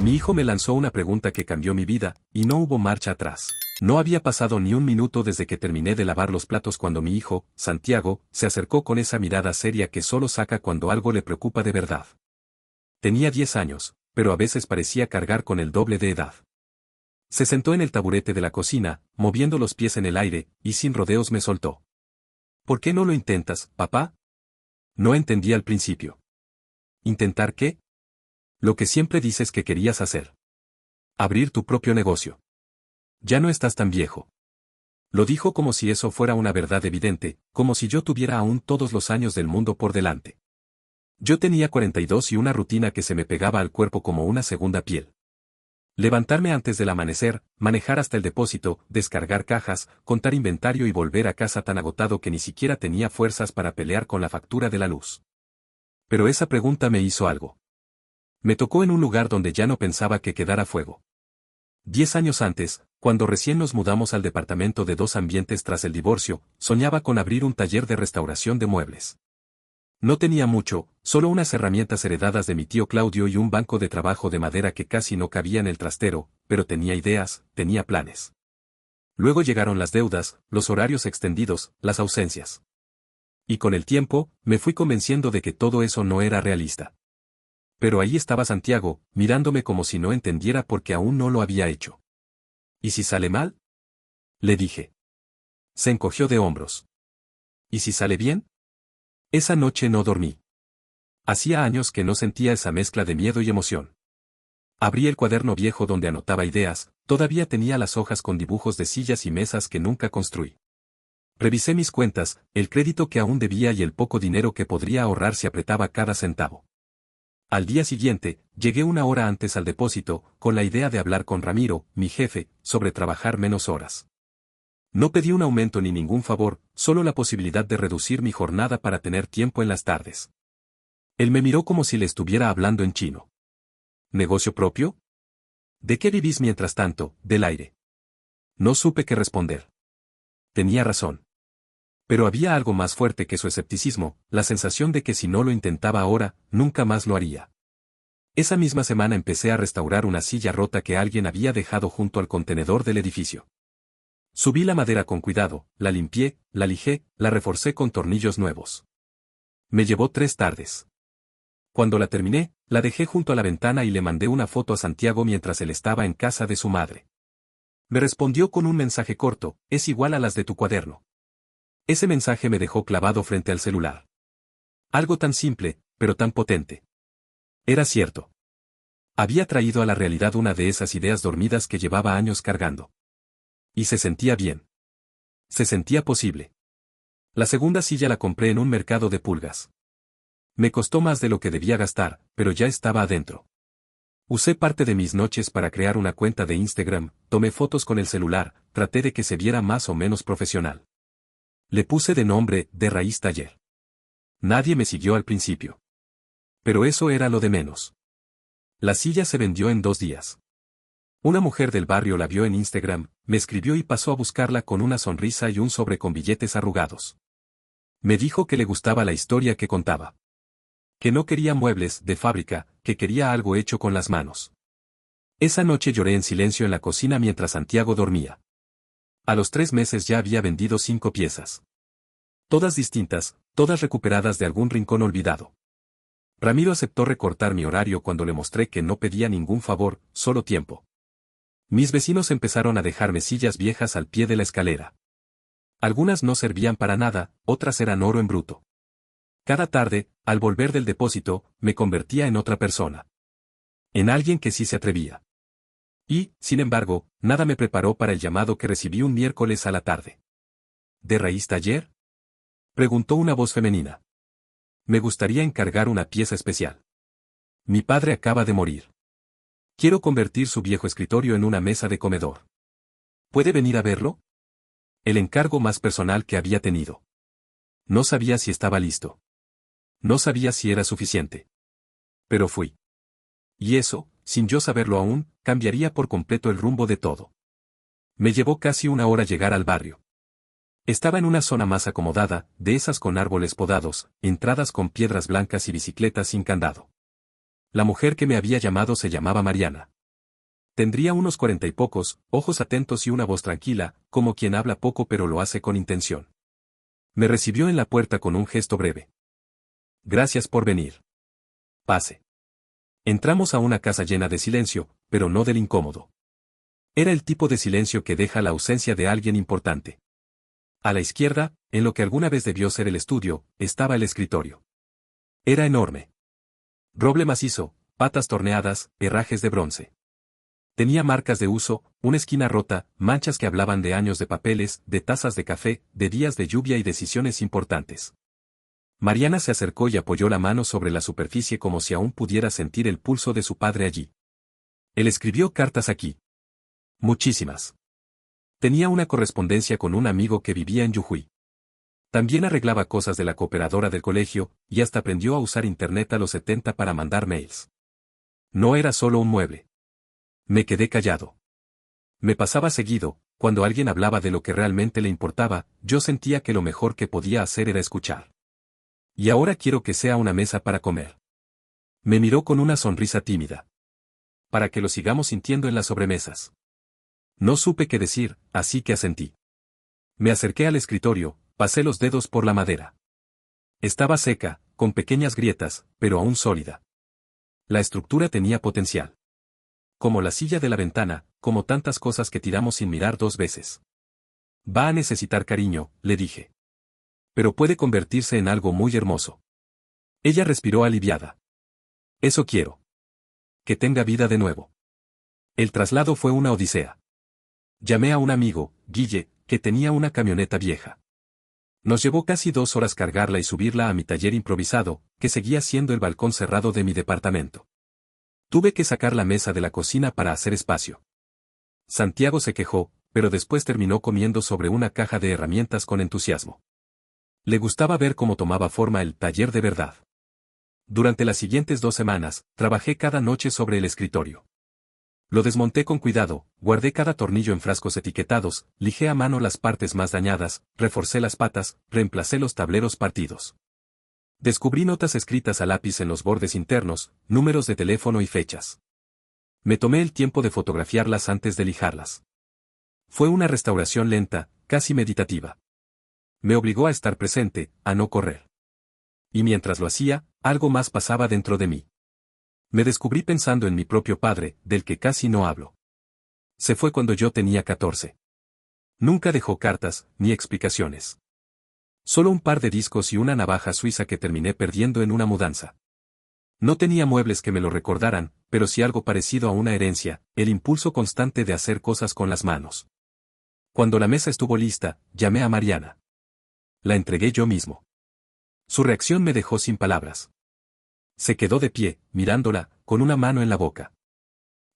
Mi hijo me lanzó una pregunta que cambió mi vida, y no hubo marcha atrás. No había pasado ni un minuto desde que terminé de lavar los platos cuando mi hijo, Santiago, se acercó con esa mirada seria que solo saca cuando algo le preocupa de verdad. Tenía 10 años, pero a veces parecía cargar con el doble de edad. Se sentó en el taburete de la cocina, moviendo los pies en el aire, y sin rodeos me soltó. ¿Por qué no lo intentas, papá? No entendí al principio. ¿Intentar qué? Lo que siempre dices que querías hacer. Abrir tu propio negocio. Ya no estás tan viejo. Lo dijo como si eso fuera una verdad evidente, como si yo tuviera aún todos los años del mundo por delante. Yo tenía 42 y una rutina que se me pegaba al cuerpo como una segunda piel. Levantarme antes del amanecer, manejar hasta el depósito, descargar cajas, contar inventario y volver a casa tan agotado que ni siquiera tenía fuerzas para pelear con la factura de la luz. Pero esa pregunta me hizo algo. Me tocó en un lugar donde ya no pensaba que quedara fuego. 10 años antes, cuando recién nos mudamos al departamento de 2 ambientes tras el divorcio, soñaba con abrir un taller de restauración de muebles. No tenía mucho, solo unas herramientas heredadas de mi tío Claudio y un banco de trabajo de madera que casi no cabía en el trastero, pero tenía ideas, tenía planes. Luego llegaron las deudas, los horarios extendidos, las ausencias. Y con el tiempo, me fui convenciendo de que todo eso no era realista. Pero ahí estaba Santiago, mirándome como si no entendiera porque aún no lo había hecho. ¿Y si sale mal? Le dije. Se encogió de hombros. ¿Y si sale bien? Esa noche no dormí. Hacía años que no sentía esa mezcla de miedo y emoción. Abrí el cuaderno viejo donde anotaba ideas, todavía tenía las hojas con dibujos de sillas y mesas que nunca construí. Revisé mis cuentas, el crédito que aún debía y el poco dinero que podría ahorrar si apretaba cada centavo. Al día siguiente, llegué una hora antes al depósito, con la idea de hablar con Ramiro, mi jefe, sobre trabajar menos horas. No pedí un aumento ni ningún favor, solo la posibilidad de reducir mi jornada para tener tiempo en las tardes. Él me miró como si le estuviera hablando en chino. ¿Negocio propio? ¿De qué vivís mientras tanto, del aire? No supe qué responder. Tenía razón. Pero había algo más fuerte que su escepticismo, la sensación de que si no lo intentaba ahora, nunca más lo haría. Esa misma semana empecé a restaurar una silla rota que alguien había dejado junto al contenedor del edificio. Subí la madera con cuidado, la limpié, la lijé, la reforcé con tornillos nuevos. Me llevó 3 tardes. Cuando la terminé, la dejé junto a la ventana y le mandé una foto a Santiago mientras él estaba en casa de su madre. Me respondió con un mensaje corto, es igual a las de tu cuaderno. Ese mensaje me dejó clavado frente al celular. Algo tan simple, pero tan potente. Era cierto. Había traído a la realidad una de esas ideas dormidas que llevaba años cargando. Y se sentía bien. Se sentía posible. La segunda silla la compré en un mercado de pulgas. Me costó más de lo que debía gastar, pero ya estaba adentro. Usé parte de mis noches para crear una cuenta de Instagram, tomé fotos con el celular, traté de que se viera más o menos profesional. Le puse de nombre, De Raíz Taller. Nadie me siguió al principio. Pero eso era lo de menos. La silla se vendió en 2 días. Una mujer del barrio la vio en Instagram, me escribió y pasó a buscarla con una sonrisa y un sobre con billetes arrugados. Me dijo que le gustaba la historia que contaba. Que no quería muebles de fábrica, que quería algo hecho con las manos. Esa noche lloré en silencio en la cocina mientras Santiago dormía. A los 3 meses ya había vendido 5 piezas. Todas distintas, todas recuperadas de algún rincón olvidado. Ramiro aceptó recortar mi horario cuando le mostré que no pedía ningún favor, solo tiempo. Mis vecinos empezaron a dejarme sillas viejas al pie de la escalera. Algunas no servían para nada, otras eran oro en bruto. Cada tarde, al volver del depósito, me convertía en otra persona. En alguien que sí se atrevía. Y, sin embargo, nada me preparó para el llamado que recibí un miércoles a la tarde. ¿De Raíz Taller? Preguntó una voz femenina. Me gustaría encargar una pieza especial. Mi padre acaba de morir. Quiero convertir su viejo escritorio en una mesa de comedor. ¿Puede venir a verlo? El encargo más personal que había tenido. No sabía si estaba listo. No sabía si era suficiente. Pero fui. Y eso, sin yo saberlo aún, cambiaría por completo el rumbo de todo. Me llevó casi una hora llegar al barrio. Estaba en una zona más acomodada, de esas con árboles podados, entradas con piedras blancas y bicicletas sin candado. La mujer que me había llamado se llamaba Mariana. Tendría unos 40 y pocos, ojos atentos y una voz tranquila, como quien habla poco pero lo hace con intención. Me recibió en la puerta con un gesto breve. Gracias por venir. Pase. Entramos a una casa llena de silencio, pero no del incómodo. Era el tipo de silencio que deja la ausencia de alguien importante. A la izquierda, en lo que alguna vez debió ser el estudio, estaba el escritorio. Era enorme. Roble macizo, patas torneadas, herrajes de bronce. Tenía marcas de uso, una esquina rota, manchas que hablaban de años de papeles, de tazas de café, de días de lluvia y decisiones importantes. Mariana se acercó y apoyó la mano sobre la superficie como si aún pudiera sentir el pulso de su padre allí. Él escribió cartas aquí. Muchísimas. Tenía una correspondencia con un amigo que vivía en Jujuy. También arreglaba cosas de la cooperadora del colegio, y hasta aprendió a usar internet a los 70 para mandar mails. No era solo un mueble. Me quedé callado. Me pasaba seguido, cuando alguien hablaba de lo que realmente le importaba, yo sentía que lo mejor que podía hacer era escuchar. Y ahora quiero que sea una mesa para comer. Me miró con una sonrisa tímida. Para que lo sigamos sintiendo en las sobremesas. No supe qué decir, así que asentí. Me acerqué al escritorio, pasé los dedos por la madera. Estaba seca, con pequeñas grietas, pero aún sólida. La estructura tenía potencial. Como la silla de la ventana, como tantas cosas que tiramos sin mirar dos veces. Va a necesitar cariño, le dije. Pero puede convertirse en algo muy hermoso. Ella respiró aliviada. Eso quiero. Que tenga vida de nuevo. El traslado fue una odisea. Llamé a un amigo, Guille, que tenía una camioneta vieja. Nos llevó casi 2 horas cargarla y subirla a mi taller improvisado, que seguía siendo el balcón cerrado de mi departamento. Tuve que sacar la mesa de la cocina para hacer espacio. Santiago se quejó, pero después terminó comiendo sobre una caja de herramientas con entusiasmo. Le gustaba ver cómo tomaba forma el taller de verdad. Durante las siguientes 2 semanas, trabajé cada noche sobre el escritorio. Lo desmonté con cuidado, guardé cada tornillo en frascos etiquetados, lijé a mano las partes más dañadas, reforcé las patas, reemplacé los tableros partidos. Descubrí notas escritas a lápiz en los bordes internos, números de teléfono y fechas. Me tomé el tiempo de fotografiarlas antes de lijarlas. Fue una restauración lenta, casi meditativa. Me obligó a estar presente, a no correr. Y mientras lo hacía, algo más pasaba dentro de mí. Me descubrí pensando en mi propio padre, del que casi no hablo. Se fue cuando yo tenía 14. Nunca dejó cartas, ni explicaciones. Solo un par de discos y una navaja suiza que terminé perdiendo en una mudanza. No tenía muebles que me lo recordaran, pero sí algo parecido a una herencia, el impulso constante de hacer cosas con las manos. Cuando la mesa estuvo lista, llamé a Mariana. La entregué yo mismo. Su reacción me dejó sin palabras. Se quedó de pie, mirándola, con una mano en la boca.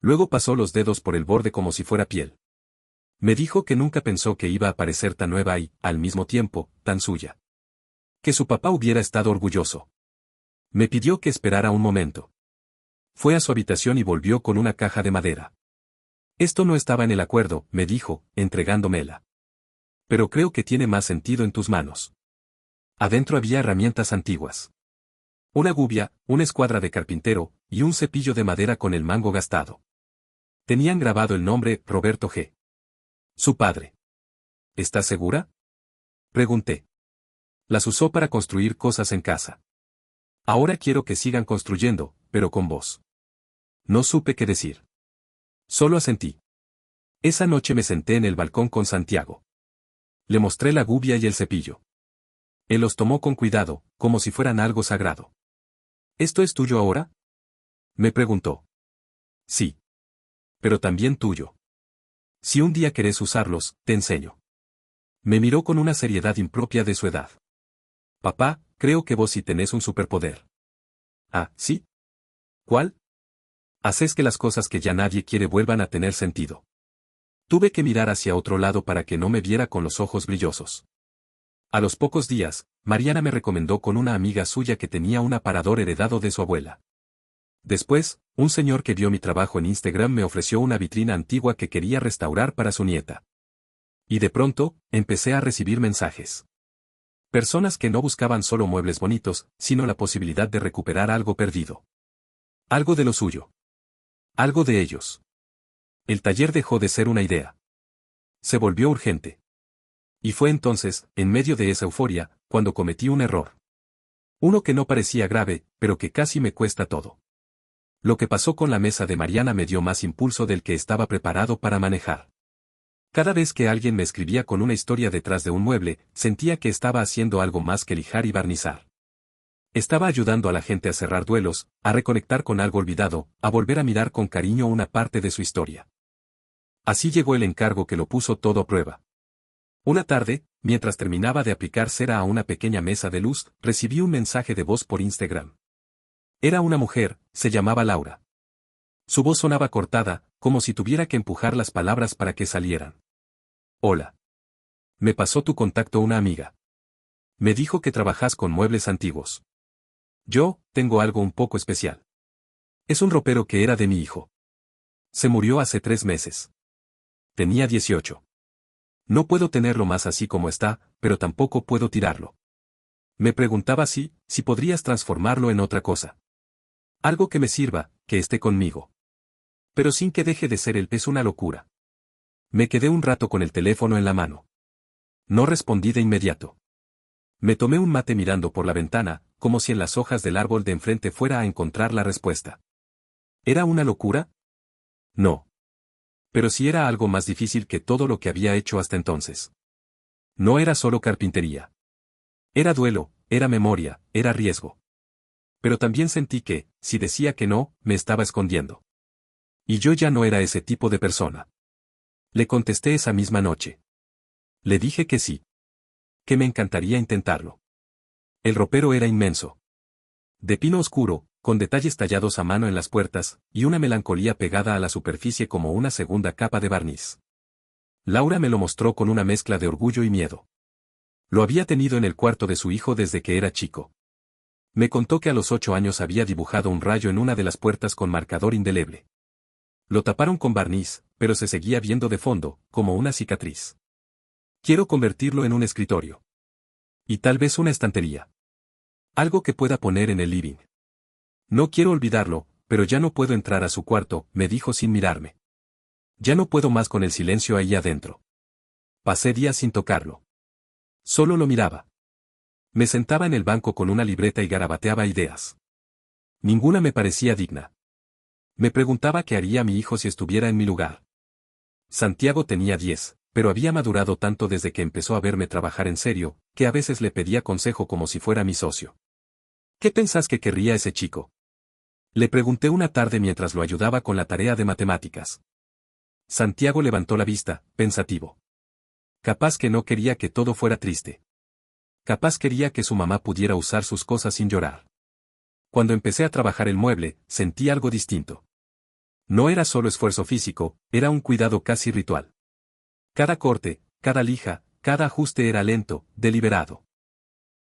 Luego pasó los dedos por el borde como si fuera piel. Me dijo que nunca pensó que iba a parecer tan nueva y, al mismo tiempo, tan suya. Que su papá hubiera estado orgulloso. Me pidió que esperara un momento. Fue a su habitación y volvió con una caja de madera. Esto no estaba en el acuerdo, me dijo, entregándomela. Pero creo que tiene más sentido en tus manos. Adentro había herramientas antiguas. Una gubia, una escuadra de carpintero, y un cepillo de madera con el mango gastado. Tenían grabado el nombre, Roberto G. Su padre. ¿Estás segura? Pregunté. Las usó para construir cosas en casa. Ahora quiero que sigan construyendo, pero con vos. No supe qué decir. Solo asentí. Esa noche me senté en el balcón con Santiago. Le mostré la gubia y el cepillo. Él los tomó con cuidado, como si fueran algo sagrado. ¿Esto es tuyo ahora? Me preguntó. Sí. Pero también tuyo. Si un día querés usarlos, te enseño. Me miró con una seriedad impropia de su edad. Papá, creo que vos sí tenés un superpoder. Ah, ¿sí? ¿Cuál? Haces que las cosas que ya nadie quiere vuelvan a tener sentido. Tuve que mirar hacia otro lado para que no me viera con los ojos brillosos. A los pocos días, Mariana me recomendó con una amiga suya que tenía un aparador heredado de su abuela. Después, un señor que vio mi trabajo en Instagram me ofreció una vitrina antigua que quería restaurar para su nieta. Y de pronto, empecé a recibir mensajes. Personas que no buscaban solo muebles bonitos, sino la posibilidad de recuperar algo perdido. Algo de lo suyo. Algo de ellos. El taller dejó de ser una idea. Se volvió urgente. Y fue entonces, en medio de esa euforia, cuando cometí un error. Uno que no parecía grave, pero que casi me cuesta todo. Lo que pasó con la mesa de Mariana me dio más impulso del que estaba preparado para manejar. Cada vez que alguien me escribía con una historia detrás de un mueble, sentía que estaba haciendo algo más que lijar y barnizar. Estaba ayudando a la gente a cerrar duelos, a reconectar con algo olvidado, a volver a mirar con cariño una parte de su historia. Así llegó el encargo que lo puso todo a prueba. Una tarde, mientras terminaba de aplicar cera a una pequeña mesa de luz, recibí un mensaje de voz por Instagram. Era una mujer, se llamaba Laura. Su voz sonaba cortada, como si tuviera que empujar las palabras para que salieran. Hola. Me pasó tu contacto una amiga. Me dijo que trabajas con muebles antiguos. Yo, tengo algo un poco especial. Es un ropero que era de mi hijo. Se murió hace 3 meses. Tenía 18. No puedo tenerlo más así como está, pero tampoco puedo tirarlo. Me preguntaba si podrías transformarlo en otra cosa. Algo que me sirva, que esté conmigo. Pero sin que deje de ser él, es una locura. Me quedé un rato con el teléfono en la mano. No respondí de inmediato. Me tomé un mate mirando por la ventana, como si en las hojas del árbol de enfrente fuera a encontrar la respuesta. ¿Era una locura? No. Pero sí era algo más difícil que todo lo que había hecho hasta entonces. No era solo carpintería. Era duelo, era memoria, era riesgo. Pero también sentí que, si decía que no, me estaba escondiendo. Y yo ya no era ese tipo de persona. Le contesté esa misma noche. Le dije que sí. Que me encantaría intentarlo. El ropero era inmenso. De pino oscuro, con detalles tallados a mano en las puertas, y una melancolía pegada a la superficie como una segunda capa de barniz. Laura me lo mostró con una mezcla de orgullo y miedo. Lo había tenido en el cuarto de su hijo desde que era chico. Me contó que a los 8 años había dibujado un rayo en una de las puertas con marcador indeleble. Lo taparon con barniz, pero se seguía viendo de fondo, como una cicatriz. Quiero convertirlo en un escritorio. Y tal vez una estantería. Algo que pueda poner en el living. No quiero olvidarlo, pero ya no puedo entrar a su cuarto, me dijo sin mirarme. Ya no puedo más con el silencio ahí adentro. Pasé días sin tocarlo. Solo lo miraba. Me sentaba en el banco con una libreta y garabateaba ideas. Ninguna me parecía digna. Me preguntaba qué haría mi hijo si estuviera en mi lugar. Santiago tenía 10, pero había madurado tanto desde que empezó a verme trabajar en serio, que a veces le pedía consejo como si fuera mi socio. ¿Qué pensás que querría ese chico? Le pregunté una tarde mientras lo ayudaba con la tarea de matemáticas. Santiago levantó la vista, pensativo. Capaz que no quería que todo fuera triste. Capaz quería que su mamá pudiera usar sus cosas sin llorar. Cuando empecé a trabajar el mueble, sentí algo distinto. No era solo esfuerzo físico, era un cuidado casi ritual. Cada corte, cada lija, cada ajuste era lento, deliberado.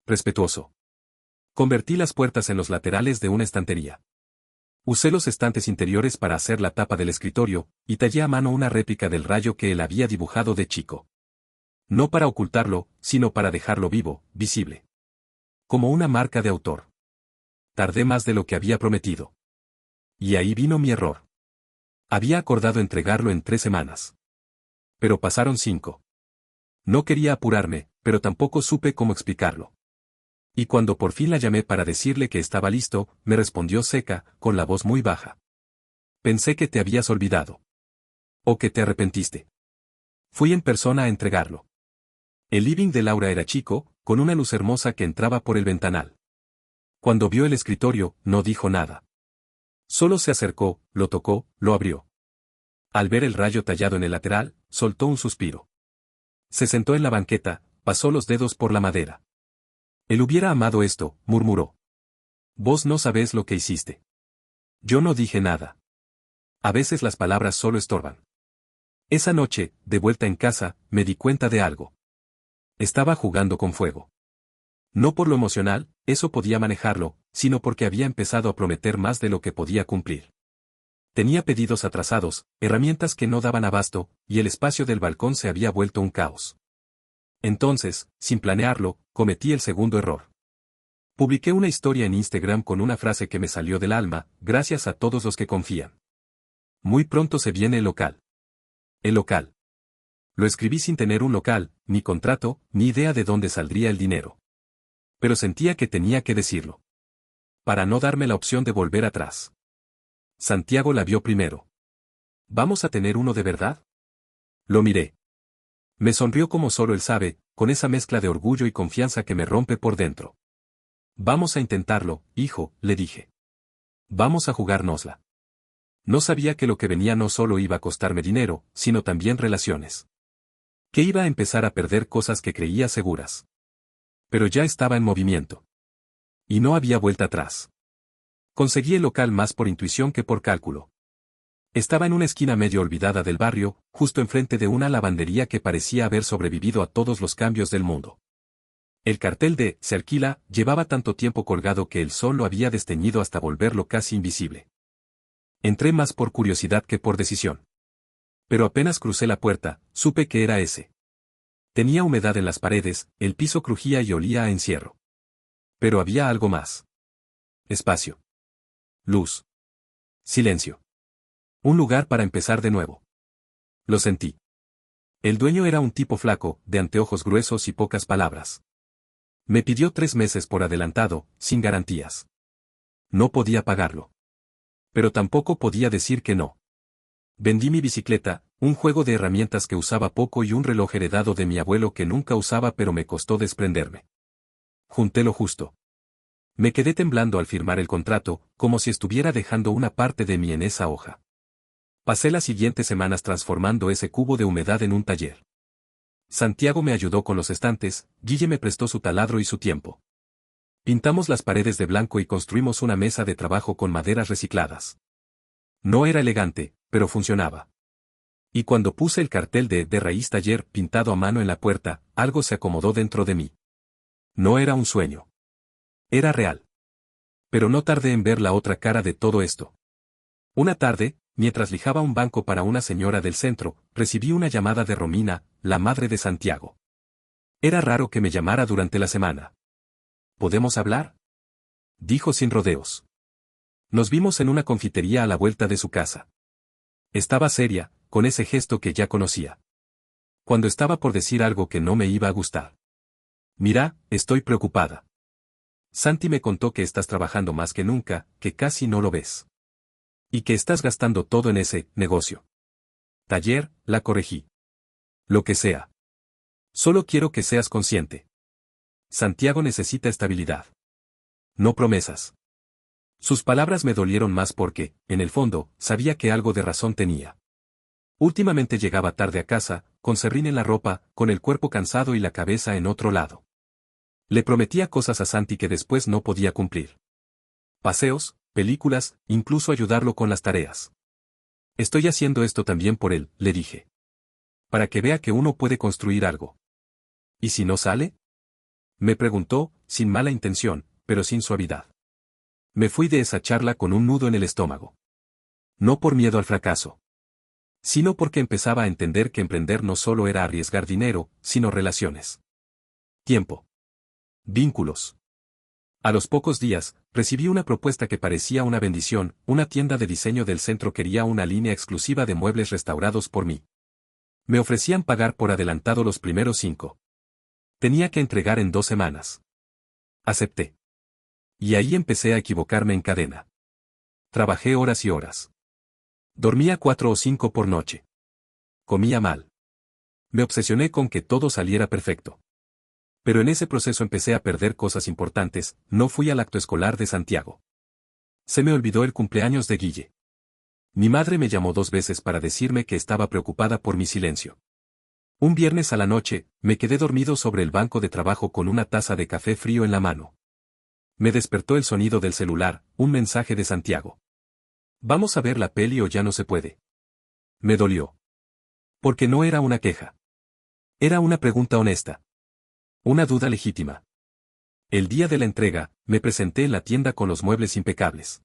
Respetuoso. Convertí las puertas en los laterales de una estantería. Usé los estantes interiores para hacer la tapa del escritorio, y tallé a mano una réplica del rayo que él había dibujado de chico. No para ocultarlo, sino para dejarlo vivo, visible. Como una marca de autor. Tardé más de lo que había prometido. Y ahí vino mi error. Había acordado entregarlo en 3 semanas. Pero pasaron 5. No quería apurarme, pero tampoco supe cómo explicarlo. Y cuando por fin la llamé para decirle que estaba listo, me respondió seca, con la voz muy baja. Pensé que te habías olvidado. O que te arrepentiste. Fui en persona a entregarlo. El living de Laura era chico, con una luz hermosa que entraba por el ventanal. Cuando vio el escritorio, no dijo nada. Solo se acercó, lo tocó, lo abrió. Al ver el rayo tallado en el lateral, soltó un suspiro. Se sentó en la banqueta, pasó los dedos por la madera. Él hubiera amado esto, murmuró. Vos no sabés lo que hiciste. Yo no dije nada. A veces las palabras solo estorban. Esa noche, de vuelta en casa, me di cuenta de algo. Estaba jugando con fuego. No por lo emocional, eso podía manejarlo, sino porque había empezado a prometer más de lo que podía cumplir. Tenía pedidos atrasados, herramientas que no daban abasto, y el espacio del balcón se había vuelto un caos. Entonces, sin planearlo, cometí el segundo error. Publiqué una historia en Instagram con una frase que me salió del alma: gracias a todos los que confían. Muy pronto se viene el local. El local. Lo escribí sin tener un local, ni contrato, ni idea de dónde saldría el dinero. Pero sentía que tenía que decirlo. Para no darme la opción de volver atrás. Santiago la vio primero. ¿Vamos a tener uno de verdad? Lo miré. Me sonrió como solo él sabe, con esa mezcla de orgullo y confianza que me rompe por dentro. Vamos a intentarlo, hijo, le dije. Vamos a jugárnosla. No sabía que lo que venía no solo iba a costarme dinero, sino también relaciones. Que iba a empezar a perder cosas que creía seguras. Pero ya estaba en movimiento. Y no había vuelta atrás. Conseguí el local más por intuición que por cálculo. Estaba en una esquina medio olvidada del barrio, justo enfrente de una lavandería que parecía haber sobrevivido a todos los cambios del mundo. El cartel de "se alquila" llevaba tanto tiempo colgado que el sol lo había desteñido hasta volverlo casi invisible. Entré más por curiosidad que por decisión. Pero apenas crucé la puerta, supe que era ese. Tenía humedad en las paredes, el piso crujía y olía a encierro. Pero había algo más. Espacio. Luz. Silencio. Un lugar para empezar de nuevo. Lo sentí. El dueño era un tipo flaco, de anteojos gruesos y pocas palabras. Me pidió 3 meses por adelantado, sin garantías. No podía pagarlo. Pero tampoco podía decir que no. Vendí mi bicicleta, un juego de herramientas que usaba poco y un reloj heredado de mi abuelo que nunca usaba, pero me costó desprenderme. Junté lo justo. Me quedé temblando al firmar el contrato, como si estuviera dejando una parte de mí en esa hoja. Pasé las siguientes semanas transformando ese cubo de humedad en un taller. Santiago me ayudó con los estantes, Guille me prestó su taladro y su tiempo. Pintamos las paredes de blanco y construimos una mesa de trabajo con maderas recicladas. No era elegante, pero funcionaba. Y cuando puse el cartel de Raíz Taller pintado a mano en la puerta, algo se acomodó dentro de mí. No era un sueño. Era real. Pero no tardé en ver la otra cara de todo esto. Una tarde, mientras lijaba un banco para una señora del centro, recibí una llamada de Romina, la madre de Santiago. Era raro que me llamara durante la semana. ¿Podemos hablar?, dijo sin rodeos. Nos vimos en una confitería a la vuelta de su casa. Estaba seria, con ese gesto que ya conocía. Cuando estaba por decir algo que no me iba a gustar. Mira, estoy preocupada. Santi me contó que estás trabajando más que nunca, que casi no lo ves. Y que estás gastando todo en ese negocio. Taller, la corregí. Lo que sea. Solo quiero que seas consciente. Santiago necesita estabilidad. No promesas. Sus palabras me dolieron más porque, en el fondo, sabía que algo de razón tenía. Últimamente llegaba tarde a casa, con serrín en la ropa, con el cuerpo cansado y la cabeza en otro lado. Le prometía cosas a Santi que después no podía cumplir. Paseos, películas, incluso ayudarlo con las tareas. Estoy haciendo esto también por él, le dije. Para que vea que uno puede construir algo. ¿Y si no sale?, me preguntó, sin mala intención, pero sin suavidad. Me fui de esa charla con un nudo en el estómago. No por miedo al fracaso. Sino porque empezaba a entender que emprender no solo era arriesgar dinero, sino relaciones. Tiempo. Vínculos. A los pocos días, recibí una propuesta que parecía una bendición. Una tienda de diseño del centro quería una línea exclusiva de muebles restaurados por mí. Me ofrecían pagar por adelantado los primeros 5. Tenía que entregar en 2 semanas. Acepté. Y ahí empecé a equivocarme en cadena. Trabajé horas y horas. Dormía 4 o 5 por noche. Comía mal. Me obsesioné con que todo saliera perfecto. Pero en ese proceso empecé a perder cosas importantes. No fui al acto escolar de Santiago. Se me olvidó el cumpleaños de Guille. Mi madre me llamó 2 veces para decirme que estaba preocupada por mi silencio. Un viernes a la noche, me quedé dormido sobre el banco de trabajo con una taza de café frío en la mano. Me despertó el sonido del celular, un mensaje de Santiago. ¿Vamos a ver la peli o ya no se puede? Me dolió. Porque no era una queja. Era una pregunta honesta. Una duda legítima. El día de la entrega, me presenté en la tienda con los muebles impecables.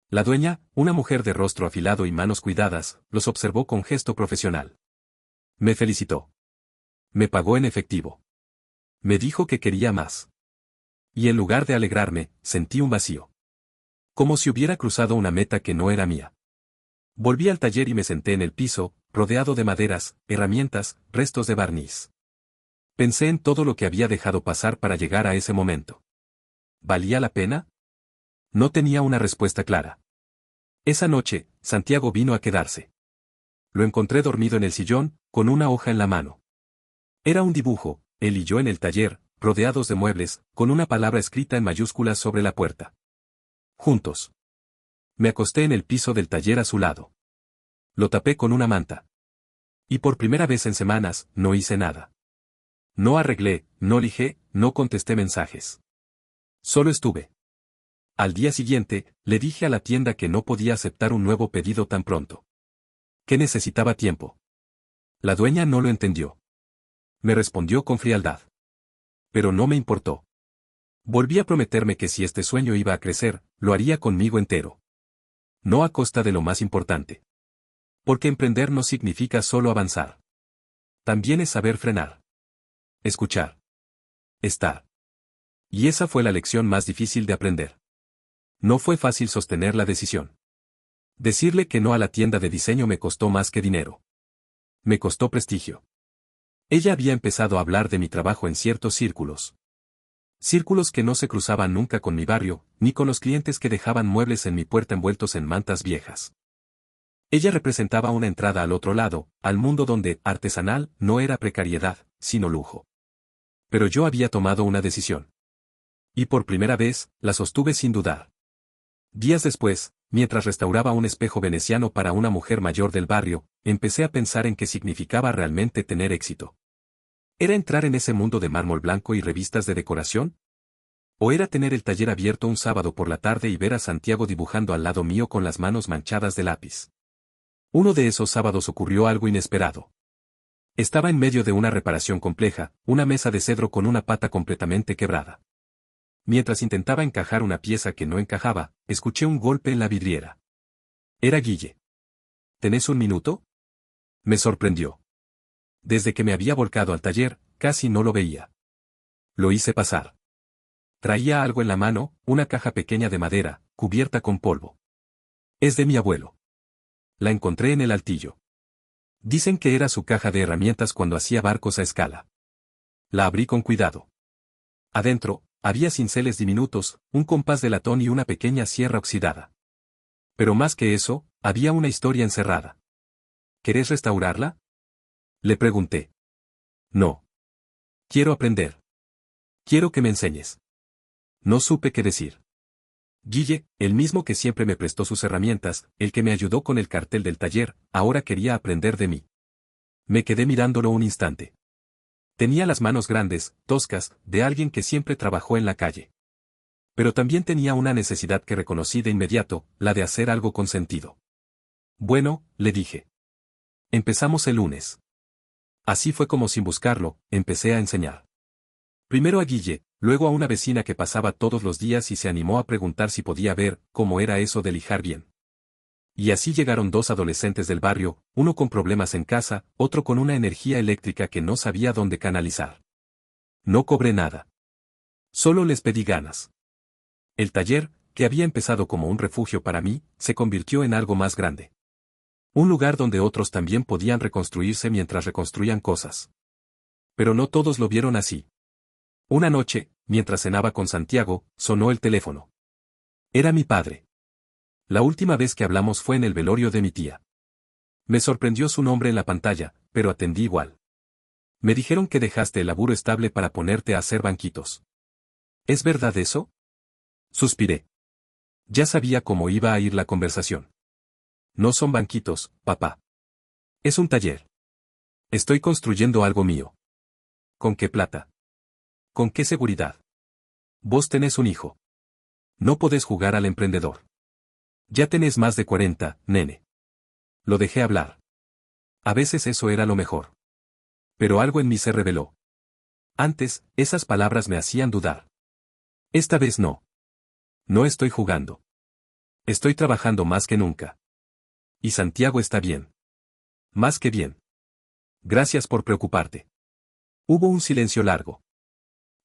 La dueña, una mujer de rostro afilado y manos cuidadas, los observó con gesto profesional. Me felicitó. Me pagó en efectivo. Me dijo que quería más. Y en lugar de alegrarme, sentí un vacío. Como si hubiera cruzado una meta que no era mía. Volví al taller y me senté en el piso, rodeado de maderas, herramientas, restos de barniz. Pensé en todo lo que había dejado pasar para llegar a ese momento. ¿Valía la pena? No tenía una respuesta clara. Esa noche, Santiago vino a quedarse. Lo encontré dormido en el sillón, con una hoja en la mano. Era un dibujo, él y yo en el taller, rodeados de muebles, con una palabra escrita en mayúsculas sobre la puerta. Juntos. Me acosté en el piso del taller a su lado. Lo tapé con una manta. Y por primera vez en semanas, no hice nada. No arreglé, no lijé, no contesté mensajes. Solo estuve. Al día siguiente, le dije a la tienda que no podía aceptar un nuevo pedido tan pronto. Que necesitaba tiempo. La dueña no lo entendió. Me respondió con frialdad. Pero no me importó. Volví a prometerme que si este sueño iba a crecer, lo haría conmigo entero. No a costa de lo más importante. Porque emprender no significa solo avanzar. También es saber frenar. Escuchar. Estar. Y esa fue la lección más difícil de aprender. No fue fácil sostener la decisión. Decirle que no a la tienda de diseño me costó más que dinero. Me costó prestigio. Ella había empezado a hablar de mi trabajo en ciertos círculos. Círculos que no se cruzaban nunca con mi barrio, ni con los clientes que dejaban muebles en mi puerta envueltos en mantas viejas. Ella representaba una entrada al otro lado, al mundo donde artesanal no era precariedad, sino lujo. Pero yo había tomado una decisión. Y por primera vez, la sostuve sin dudar. Días después, mientras restauraba un espejo veneciano para una mujer mayor del barrio, empecé a pensar en qué significaba realmente tener éxito. ¿Era entrar en ese mundo de mármol blanco y revistas de decoración? ¿O era tener el taller abierto un sábado por la tarde y ver a Santiago dibujando al lado mío con las manos manchadas de lápiz? Uno de esos sábados ocurrió algo inesperado. Estaba en medio de una reparación compleja, una mesa de cedro con una pata completamente quebrada. Mientras intentaba encajar una pieza que no encajaba, escuché un golpe en la vidriera. Era Guille. ¿Tenés un minuto? Me sorprendió. Desde que me había volcado al taller, casi no lo veía. Lo hice pasar. Traía algo en la mano, una caja pequeña de madera, cubierta con polvo. Es de mi abuelo. La encontré en el altillo. Dicen que era su caja de herramientas cuando hacía barcos a escala. La abrí con cuidado. Adentro, había cinceles diminutos, un compás de latón y una pequeña sierra oxidada. Pero más que eso, había una historia encerrada. ¿Querés restaurarla? Le pregunté. No. Quiero aprender. Quiero que me enseñes. No supe qué decir. Guille, el mismo que siempre me prestó sus herramientas, el que me ayudó con el cartel del taller, ahora quería aprender de mí. Me quedé mirándolo un instante. Tenía las manos grandes, toscas, de alguien que siempre trabajó en la calle. Pero también tenía una necesidad que reconocí de inmediato, la de hacer algo con sentido. Bueno, le dije. Empezamos el lunes. Así fue como sin buscarlo, empecé a enseñar. Primero a Guille, luego a una vecina que pasaba todos los días y se animó a preguntar si podía ver cómo era eso de lijar bien. Y así llegaron dos adolescentes del barrio, uno con problemas en casa, otro con una energía eléctrica que no sabía dónde canalizar. No cobré nada. Solo les pedí ganas. El taller, que había empezado como un refugio para mí, se convirtió en algo más grande. Un lugar donde otros también podían reconstruirse mientras reconstruían cosas. Pero no todos lo vieron así. Una noche, mientras cenaba con Santiago, sonó el teléfono. Era mi padre. La última vez que hablamos fue en el velorio de mi tía. Me sorprendió su nombre en la pantalla, pero atendí igual. Me dijeron que dejaste el laburo estable para ponerte a hacer banquitos. ¿Es verdad eso? Suspiré. Ya sabía cómo iba a ir la conversación. No son banquitos, papá. Es un taller. Estoy construyendo algo mío. ¿Con qué plata? ¿Con qué seguridad? Vos tenés un hijo. No podés jugar al emprendedor. Ya tenés más de 40, nene. Lo dejé hablar. A veces eso era lo mejor. Pero algo en mí se reveló. Antes, esas palabras me hacían dudar. Esta vez no. No estoy jugando. Estoy trabajando más que nunca. Y Santiago está bien. Más que bien. Gracias por preocuparte. Hubo un silencio largo.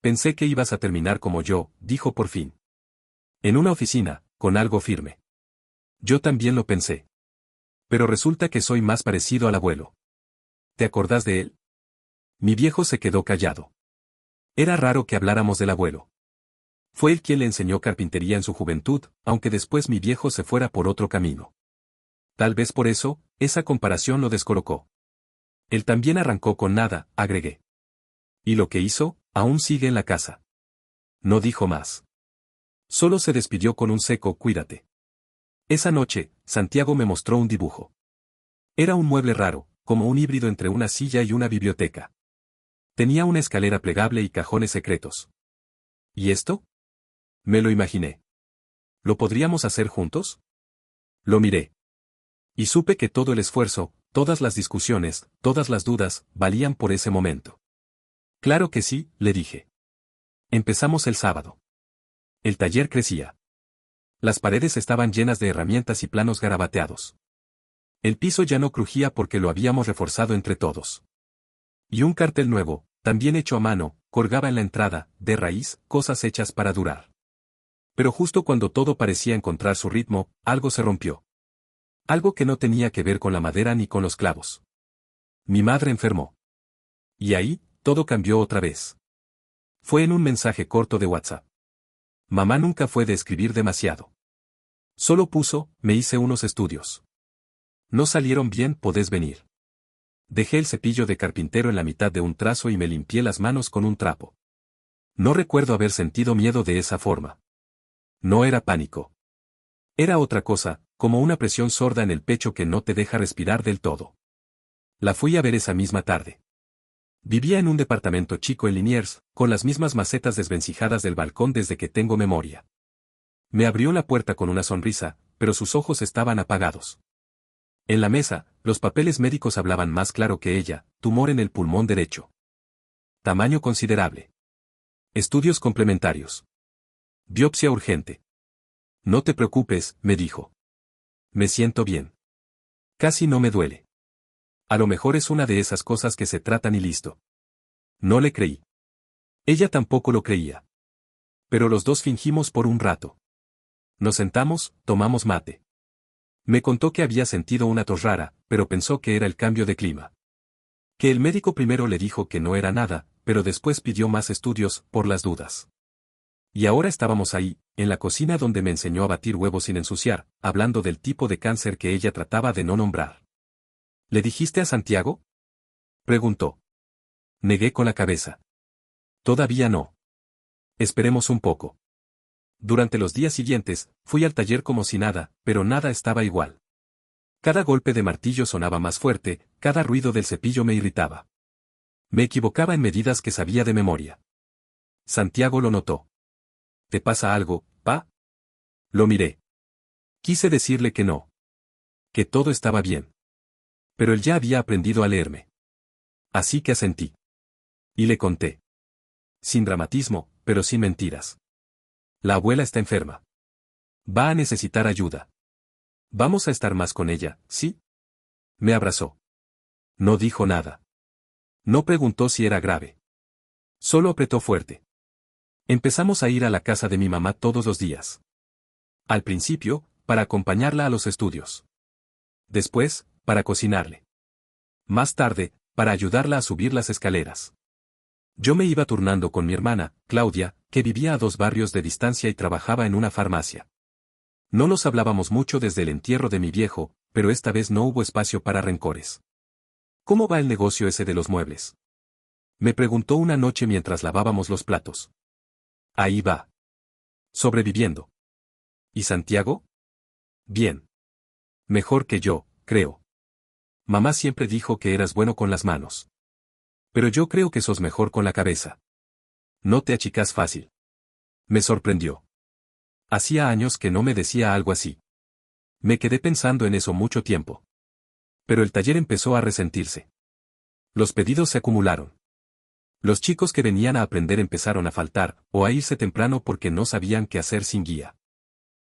Pensé que ibas a terminar como yo, dijo por fin. En una oficina, con algo firme. Yo también lo pensé. Pero resulta que soy más parecido al abuelo. ¿Te acordás de él? Mi viejo se quedó callado. Era raro que habláramos del abuelo. Fue él quien le enseñó carpintería en su juventud, aunque después mi viejo se fuera por otro camino. Tal vez por eso, esa comparación lo descolocó. Él también arrancó con nada, agregué. Y lo que hizo, aún sigue en la casa. No dijo más. Solo se despidió con un seco cuídate. Esa noche, Santiago me mostró un dibujo. Era un mueble raro, como un híbrido entre una silla y una biblioteca. Tenía una escalera plegable y cajones secretos. ¿Y esto? Me lo imaginé. ¿Lo podríamos hacer juntos? Lo miré. Y supe que todo el esfuerzo, todas las discusiones, todas las dudas, valían por ese momento. Claro que sí, le dije. Empezamos el sábado. El taller crecía. Las paredes estaban llenas de herramientas y planos garabateados. El piso ya no crujía porque lo habíamos reforzado entre todos. Y un cartel nuevo, también hecho a mano, colgaba en la entrada, de raíz, cosas hechas para durar. Pero justo cuando todo parecía encontrar su ritmo, algo se rompió. Algo que no tenía que ver con la madera ni con los clavos. Mi madre enfermó. Y ahí, todo cambió otra vez. Fue en un mensaje corto de WhatsApp. Mamá nunca fue de escribir demasiado. Solo puso, me hice unos estudios. No salieron bien, podés venir. Dejé el cepillo de carpintero en la mitad de un trazo y me limpié las manos con un trapo. No recuerdo haber sentido miedo de esa forma. No era pánico. Era otra cosa, como una presión sorda en el pecho que no te deja respirar del todo. La fui a ver esa misma tarde. Vivía en un departamento chico en Liniers, con las mismas macetas desvencijadas del balcón desde que tengo memoria. Me abrió la puerta con una sonrisa, pero sus ojos estaban apagados. En la mesa, los papeles médicos hablaban más claro que ella, tumor en el pulmón derecho. Tamaño considerable. Estudios complementarios. Biopsia urgente. No te preocupes, me dijo. Me siento bien. Casi no me duele. A lo mejor es una de esas cosas que se tratan y listo. No le creí. Ella tampoco lo creía. Pero los dos fingimos por un rato. Nos sentamos, tomamos mate. Me contó que había sentido una tos rara, pero pensó que era el cambio de clima. Que el médico primero le dijo que no era nada, pero después pidió más estudios, por las dudas. Y ahora estábamos ahí, en la cocina donde me enseñó a batir huevos sin ensuciar, hablando del tipo de cáncer que ella trataba de no nombrar. ¿Le dijiste a Santiago? Preguntó. Negué con la cabeza. Todavía no. Esperemos un poco. Durante los días siguientes, fui al taller como si nada, pero nada estaba igual. Cada golpe de martillo sonaba más fuerte, cada ruido del cepillo me irritaba. Me equivocaba en medidas que sabía de memoria. Santiago lo notó. ¿Te pasa algo, pa? Lo miré. Quise decirle que no. Que todo estaba bien. Pero él ya había aprendido a leerme. Así que asentí. Y le conté. Sin dramatismo, pero sin mentiras. La abuela está enferma. Va a necesitar ayuda. Vamos a estar más con ella, ¿sí? Me abrazó. No dijo nada. No preguntó si era grave. Solo apretó fuerte. Empezamos a ir a la casa de mi mamá todos los días. Al principio, para acompañarla a los estudios. Después, para cocinarle. Más tarde, para ayudarla a subir las escaleras. Yo me iba turnando con mi hermana, Claudia, que vivía a 2 barrios de distancia y trabajaba en una farmacia. No nos hablábamos mucho desde el entierro de mi viejo, pero esta vez no hubo espacio para rencores. ¿Cómo va el negocio ese de los muebles? Me preguntó una noche mientras lavábamos los platos. Ahí va. Sobreviviendo. ¿Y Santiago? Bien. Mejor que yo, creo. Mamá siempre dijo que eras bueno con las manos. Pero yo creo que sos mejor con la cabeza. No te achicas fácil. Me sorprendió. Hacía años que no me decía algo así. Me quedé pensando en eso mucho tiempo. Pero el taller empezó a resentirse. Los pedidos se acumularon. Los chicos que venían a aprender empezaron a faltar, o a irse temprano porque no sabían qué hacer sin guía.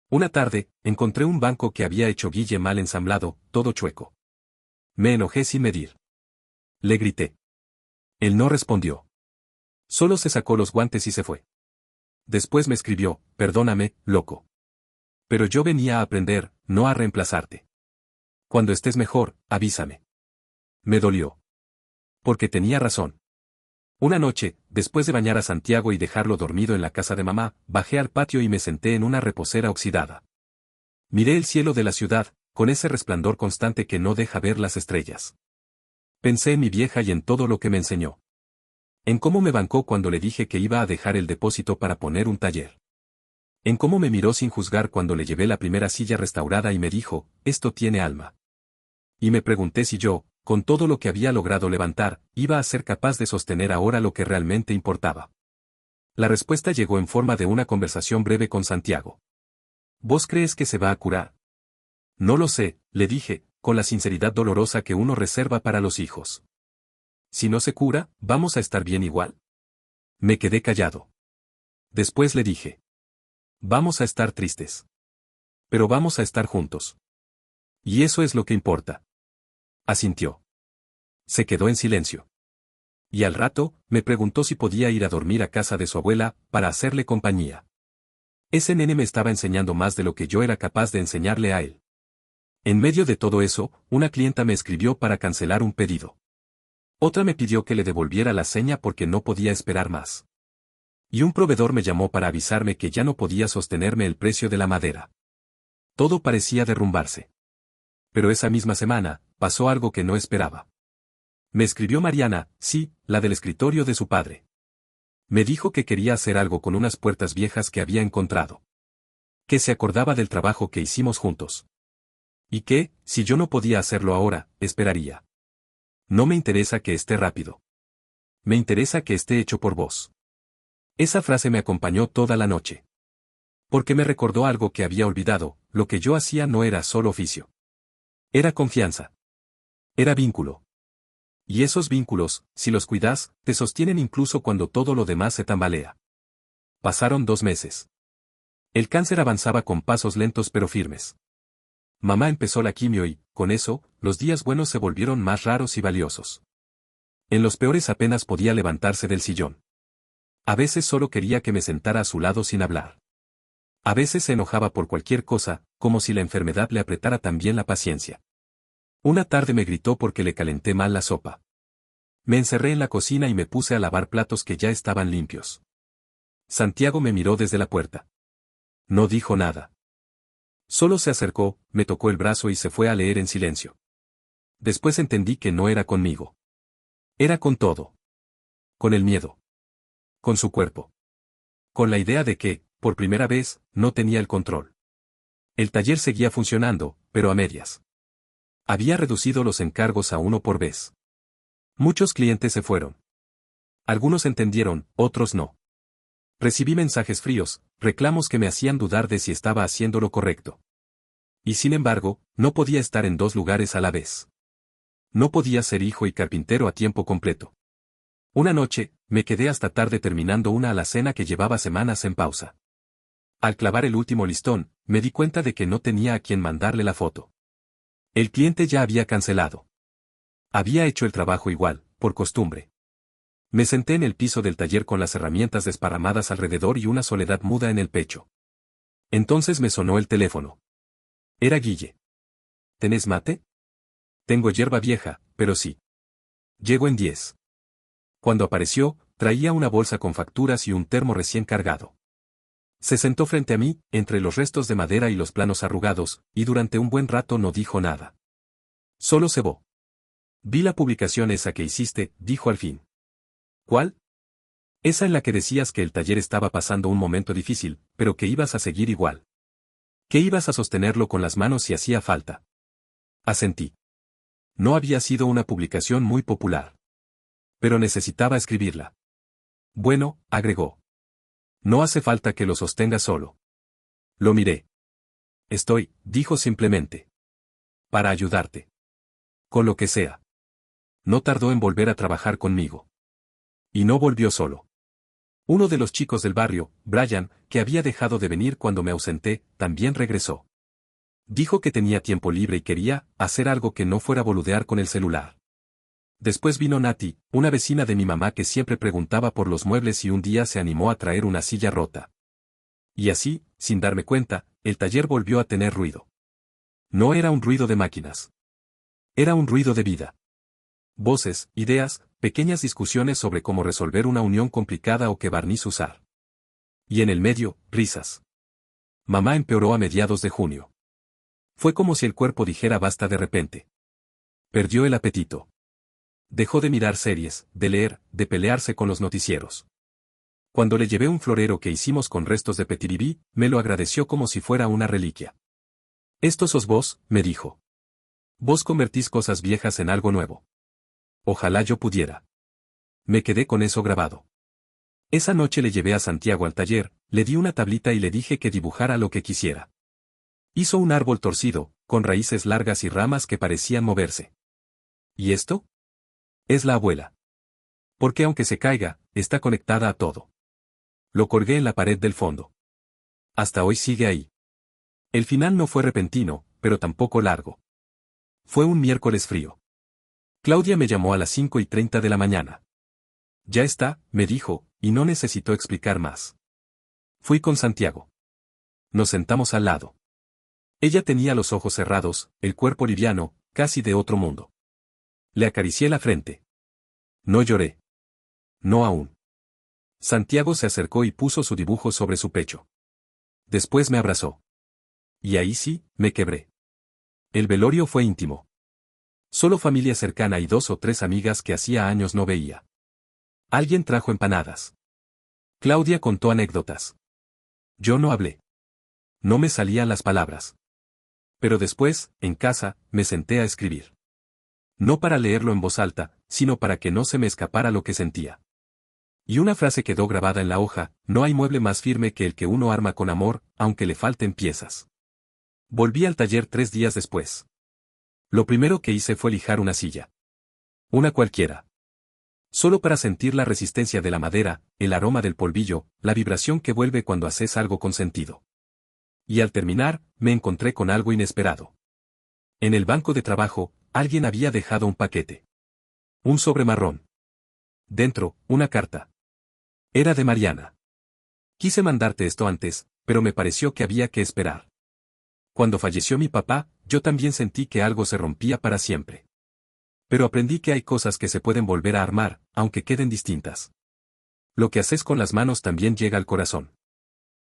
Una tarde, encontré un banco que había hecho Guille mal ensamblado, todo chueco. Me enojé sin medir. Le grité. Él no respondió. Solo se sacó los guantes y se fue. Después me escribió, perdóname, loco. Pero yo venía a aprender, no a reemplazarte. Cuando estés mejor, avísame. Me dolió. Porque tenía razón. Una noche, después de bañar a Santiago y dejarlo dormido en la casa de mamá, bajé al patio y me senté en una reposera oxidada. Miré el cielo de la ciudad, con ese resplandor constante que no deja ver las estrellas. Pensé en mi vieja y en todo lo que me enseñó. En cómo me bancó cuando le dije que iba a dejar el depósito para poner un taller. En cómo me miró sin juzgar cuando le llevé la primera silla restaurada y me dijo, esto tiene alma. Y me pregunté si yo, con todo lo que había logrado levantar, iba a ser capaz de sostener ahora lo que realmente importaba. La respuesta llegó en forma de una conversación breve con Santiago. ¿Vos crees que se va a curar? No lo sé, le dije, con la sinceridad dolorosa que uno reserva para los hijos. Si no se cura, ¿vamos a estar bien igual? Me quedé callado. Después le dije. Vamos a estar tristes. Pero vamos a estar juntos. Y eso es lo que importa. Asintió. Se quedó en silencio. Y al rato, me preguntó si podía ir a dormir a casa de su abuela, para hacerle compañía. Ese nene me estaba enseñando más de lo que yo era capaz de enseñarle a él. En medio de todo eso, una clienta me escribió para cancelar un pedido. Otra me pidió que le devolviera la seña porque no podía esperar más. Y un proveedor me llamó para avisarme que ya no podía sostenerme el precio de la madera. Todo parecía derrumbarse. Pero esa misma semana, pasó algo que no esperaba. Me escribió Mariana, sí, la del escritorio de su padre. Me dijo que quería hacer algo con unas puertas viejas que había encontrado. Que se acordaba del trabajo que hicimos juntos. Y que, si yo no podía hacerlo ahora, esperaría. No me interesa que esté rápido. Me interesa que esté hecho por vos. Esa frase me acompañó toda la noche. Porque me recordó algo que había olvidado, lo que yo hacía no era solo oficio. Era confianza. Era vínculo. Y esos vínculos, si los cuidas, te sostienen incluso cuando todo lo demás se tambalea. Pasaron 2 meses. El cáncer avanzaba con pasos lentos pero firmes. Mamá empezó la quimio y, con eso, los días buenos se volvieron más raros y valiosos. En los peores apenas podía levantarse del sillón. A veces solo quería que me sentara a su lado sin hablar. A veces se enojaba por cualquier cosa, como si la enfermedad le apretara también la paciencia. Una tarde me gritó porque le calenté mal la sopa. Me encerré en la cocina y me puse a lavar platos que ya estaban limpios. Santiago me miró desde la puerta. No dijo nada. Solo se acercó, me tocó el brazo y se fue a leer en silencio. Después entendí que no era conmigo. Era con todo. Con el miedo. Con su cuerpo. Con la idea de que, por primera vez, no tenía el control. El taller seguía funcionando, pero a medias. Había reducido los encargos a 1 por vez. Muchos clientes se fueron. Algunos entendieron, otros no. Recibí mensajes fríos, reclamos que me hacían dudar de si estaba haciendo lo correcto. Y sin embargo, no podía estar en 2 lugares a la vez. No podía ser hijo y carpintero a tiempo completo. Una noche, me quedé hasta tarde terminando una alacena que llevaba semanas en pausa. Al clavar el último listón, me di cuenta de que no tenía a quien mandarle la foto. El cliente ya había cancelado. Había hecho el trabajo igual, por costumbre. Me senté en el piso del taller con las herramientas desparramadas alrededor y una soledad muda en el pecho. Entonces me sonó el teléfono. Era Guille. ¿Tenés mate? Tengo hierba vieja, pero sí. Llego en 10. Cuando apareció, traía una bolsa con facturas y un termo recién cargado. Se sentó frente a mí, entre los restos de madera y los planos arrugados, y durante un buen rato no dijo nada. Solo cebó. Vi la publicación esa que hiciste, dijo al fin. ¿Cuál? Esa en la que decías que el taller estaba pasando un momento difícil, pero que ibas a seguir igual. Que ibas a sostenerlo con las manos si hacía falta. Asentí. No había sido una publicación muy popular. Pero necesitaba escribirla. Bueno, agregó. No hace falta que lo sostenga solo. Lo miré. Estoy, dijo simplemente. Para ayudarte. Con lo que sea. No tardó en volver a trabajar conmigo. Y no volvió solo. Uno de los chicos del barrio, Brian, que había dejado de venir cuando me ausenté, también regresó. Dijo que tenía tiempo libre y quería hacer algo que no fuera boludear con el celular. Después vino Nati, una vecina de mi mamá que siempre preguntaba por los muebles y un día se animó a traer una silla rota. Y así, sin darme cuenta, el taller volvió a tener ruido. No era un ruido de máquinas. Era un ruido de vida. Voces, ideas, pequeñas discusiones sobre cómo resolver una unión complicada o qué barniz usar. Y en el medio, risas. Mamá empeoró a mediados de junio. Fue como si el cuerpo dijera basta de repente. Perdió el apetito. Dejó de mirar series, de leer, de pelearse con los noticieros. Cuando le llevé un florero que hicimos con restos de petiribí, me lo agradeció como si fuera una reliquia. Esto sos vos, me dijo. Vos convertís cosas viejas en algo nuevo. Ojalá yo pudiera. Me quedé con eso grabado. Esa noche le llevé a Santiago al taller, le di una tablita y le dije que dibujara lo que quisiera. Hizo un árbol torcido, con raíces largas y ramas que parecían moverse. ¿Y esto? Es la abuela. Porque aunque se caiga, está conectada a todo. Lo colgué en la pared del fondo. Hasta hoy sigue ahí. El final no fue repentino, pero tampoco largo. Fue un miércoles frío. Claudia me llamó a las 5:30 de la mañana. Ya está, me dijo, y no necesitó explicar más. Fui con Santiago. Nos sentamos al lado. Ella tenía los ojos cerrados, el cuerpo liviano, casi de otro mundo. Le acaricié la frente. No lloré. No aún. Santiago se acercó y puso su dibujo sobre su pecho. Después me abrazó. Y ahí sí, me quebré. El velorio fue íntimo. Solo familia cercana y 2 o 3 amigas que hacía años no veía. Alguien trajo empanadas. Claudia contó anécdotas. Yo no hablé. No me salían las palabras. Pero después, en casa, me senté a escribir. No para leerlo en voz alta, sino para que no se me escapara lo que sentía. Y una frase quedó grabada en la hoja: no hay mueble más firme que el que uno arma con amor, aunque le falten piezas. Volví al taller 3 días después. Lo primero que hice fue lijar una silla. Una cualquiera. Solo para sentir la resistencia de la madera, el aroma del polvillo, la vibración que vuelve cuando haces algo con sentido. Y al terminar, me encontré con algo inesperado. En el banco de trabajo, alguien había dejado un paquete. Un sobre marrón. Dentro, una carta. Era de Mariana. Quise mandarte esto antes, pero me pareció que había que esperar. Cuando falleció mi papá, yo también sentí que algo se rompía para siempre. Pero aprendí que hay cosas que se pueden volver a armar, aunque queden distintas. Lo que haces con las manos también llega al corazón.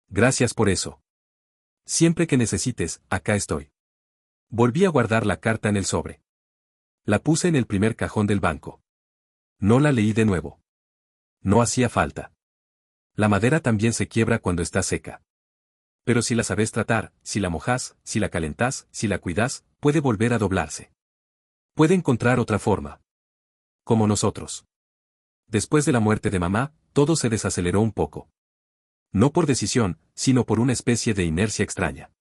Gracias por eso. Siempre que necesites, acá estoy. Volví a guardar la carta en el sobre. La puse en el primer cajón del banco. No la leí de nuevo. No hacía falta. La madera también se quiebra cuando está seca. Pero si la sabes tratar, si la mojás, si la calentás, si la cuidás, puede volver a doblarse. Puede encontrar otra forma. Como nosotros. Después de la muerte de mamá, todo se desaceleró un poco. No por decisión, sino por una especie de inercia extraña.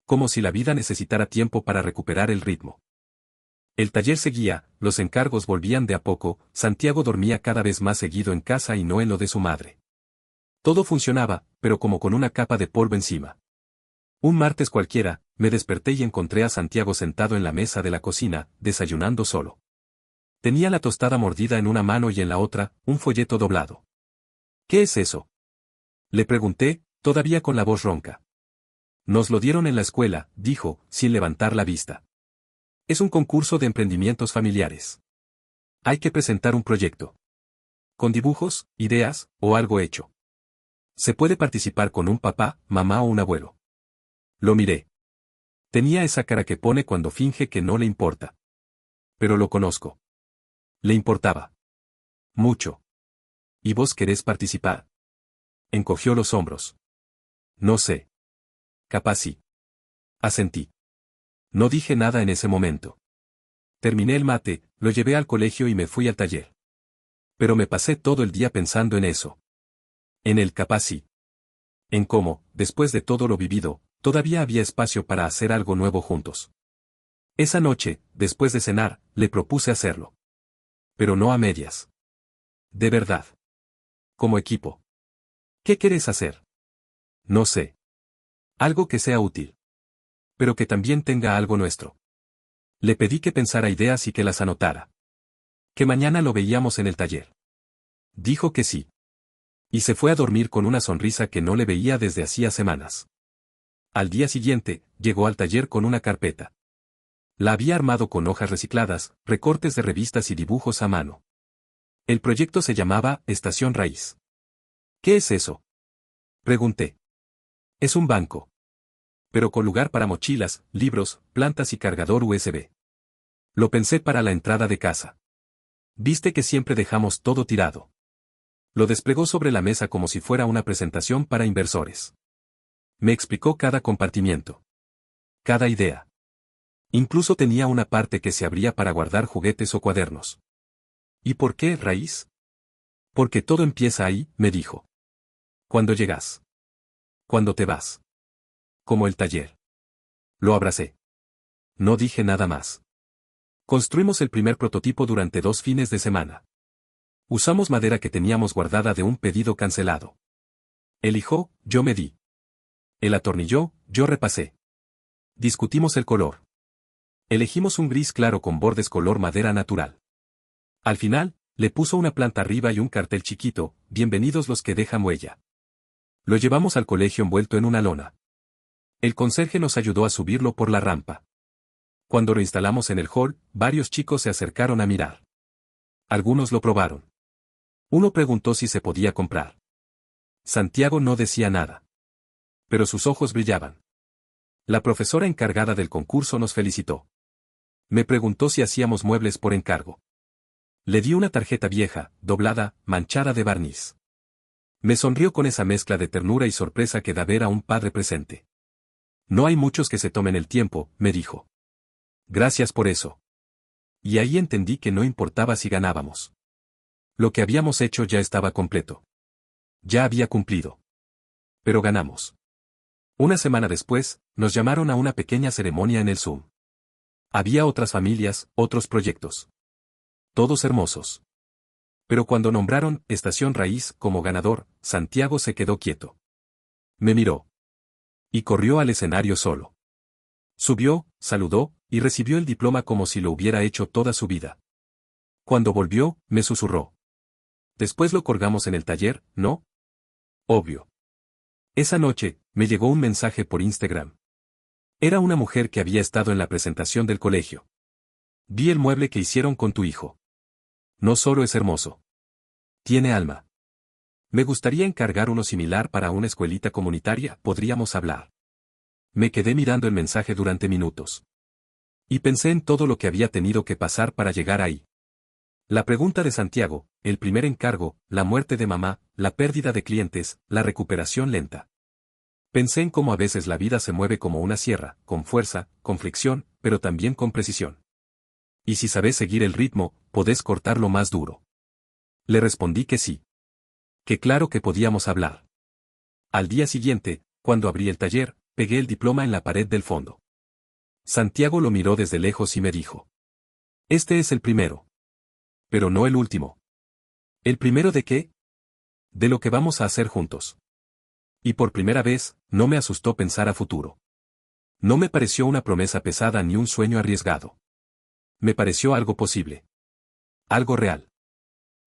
Como si la vida necesitara tiempo para recuperar el ritmo. El taller seguía, los encargos volvían de a poco, Santiago dormía cada vez más seguido en casa y no en lo de su madre. Todo funcionaba, pero como con una capa de polvo encima. Un martes cualquiera, me desperté y encontré a Santiago sentado en la mesa de la cocina, desayunando solo. Tenía la tostada mordida en una mano y en la otra, un folleto doblado. ¿Qué es eso? Le pregunté, todavía con la voz ronca. Nos lo dieron en la escuela, dijo, sin levantar la vista. Es un concurso de emprendimientos familiares. Hay que presentar un proyecto. Con dibujos, ideas, o algo hecho. Se puede participar con un papá, mamá o un abuelo. Lo miré. Tenía esa cara que pone cuando finge que no le importa. Pero lo conozco. Le importaba. Mucho. ¿Y vos querés participar? Encogió los hombros. No sé. Capaz sí. Asentí. No dije nada en ese momento. Terminé el mate, lo llevé al colegio y me fui al taller. Pero me pasé todo el día pensando en eso. En el capaz sí. En cómo, después de todo lo vivido, todavía había espacio para hacer algo nuevo juntos. Esa noche, después de cenar, le propuse hacerlo. Pero no a medias. De verdad. Como equipo. ¿Qué querés hacer? No sé. Algo que sea útil. Pero que también tenga algo nuestro. Le pedí que pensara ideas y que las anotara. Que mañana lo veíamos en el taller. Dijo que sí. Y se fue a dormir con una sonrisa que no le veía desde hacía semanas. Al día siguiente, llegó al taller con una carpeta. La había armado con hojas recicladas, recortes de revistas y dibujos a mano. El proyecto se llamaba Estación Raíz. ¿Qué es eso?, pregunté. Es un banco. Pero con lugar para mochilas, libros, plantas y cargador USB. Lo pensé para la entrada de casa. Viste que siempre dejamos todo tirado. Lo desplegó sobre la mesa como si fuera una presentación para inversores. Me explicó cada compartimiento. Cada idea. Incluso tenía una parte que se abría para guardar juguetes o cuadernos. ¿Y por qué raíz? Porque todo empieza ahí, me dijo. Cuando llegas. Cuando te vas. Como el taller. Lo abracé. No dije nada más. Construimos el primer prototipo durante 2 fines de semana. Usamos madera que teníamos guardada de un pedido cancelado. Él lijó, yo medí. Él atornilló, yo repasé. Discutimos el color. Elegimos un gris claro con bordes color madera natural. Al final, le puso una planta arriba y un cartel chiquito, bienvenidos los que dejan huella. Lo llevamos al colegio envuelto en una lona. El conserje nos ayudó a subirlo por la rampa. Cuando lo instalamos en el hall, varios chicos se acercaron a mirar. Algunos lo probaron. Uno preguntó si se podía comprar. Santiago no decía nada. Pero sus ojos brillaban. La profesora encargada del concurso nos felicitó. Me preguntó si hacíamos muebles por encargo. Le di una tarjeta vieja, doblada, manchada de barniz. Me sonrió con esa mezcla de ternura y sorpresa que da ver a un padre presente. No hay muchos que se tomen el tiempo, me dijo. Gracias por eso. Y ahí entendí que no importaba si ganábamos. Lo que habíamos hecho ya estaba completo. Ya había cumplido. Pero ganamos. Una semana después, nos llamaron a una pequeña ceremonia en el Zoom. Había otras familias, otros proyectos. Todos hermosos. Pero cuando nombraron Estación Raíz como ganador, Santiago se quedó quieto. Me miró. Y corrió al escenario solo. Subió, saludó, y recibió el diploma como si lo hubiera hecho toda su vida. Cuando volvió, me susurró. Después lo colgamos en el taller, ¿no? Obvio. Esa noche, me llegó un mensaje por Instagram. Era una mujer que había estado en la presentación del colegio. Vi el mueble que hicieron con tu hijo. No solo es hermoso. Tiene alma. Me gustaría encargar uno similar para una escuelita comunitaria, podríamos hablar. Me quedé mirando el mensaje durante minutos. Y pensé en todo lo que había tenido que pasar para llegar ahí. La pregunta de Santiago, el primer encargo, la muerte de mamá, la pérdida de clientes, la recuperación lenta. Pensé en cómo a veces la vida se mueve como una sierra, con fuerza, con fricción, pero también con precisión. Y si sabes seguir el ritmo, podés cortarlo más duro. Le respondí que sí. Que claro que podíamos hablar. Al día siguiente, cuando abrí el taller, pegué el diploma en la pared del fondo. Santiago lo miró desde lejos y me dijo. Este es el primero. Pero no el último. ¿El primero de qué? De lo que vamos a hacer juntos. Y por primera vez, no me asustó pensar a futuro. No me pareció una promesa pesada ni un sueño arriesgado. Me pareció algo posible. Algo real.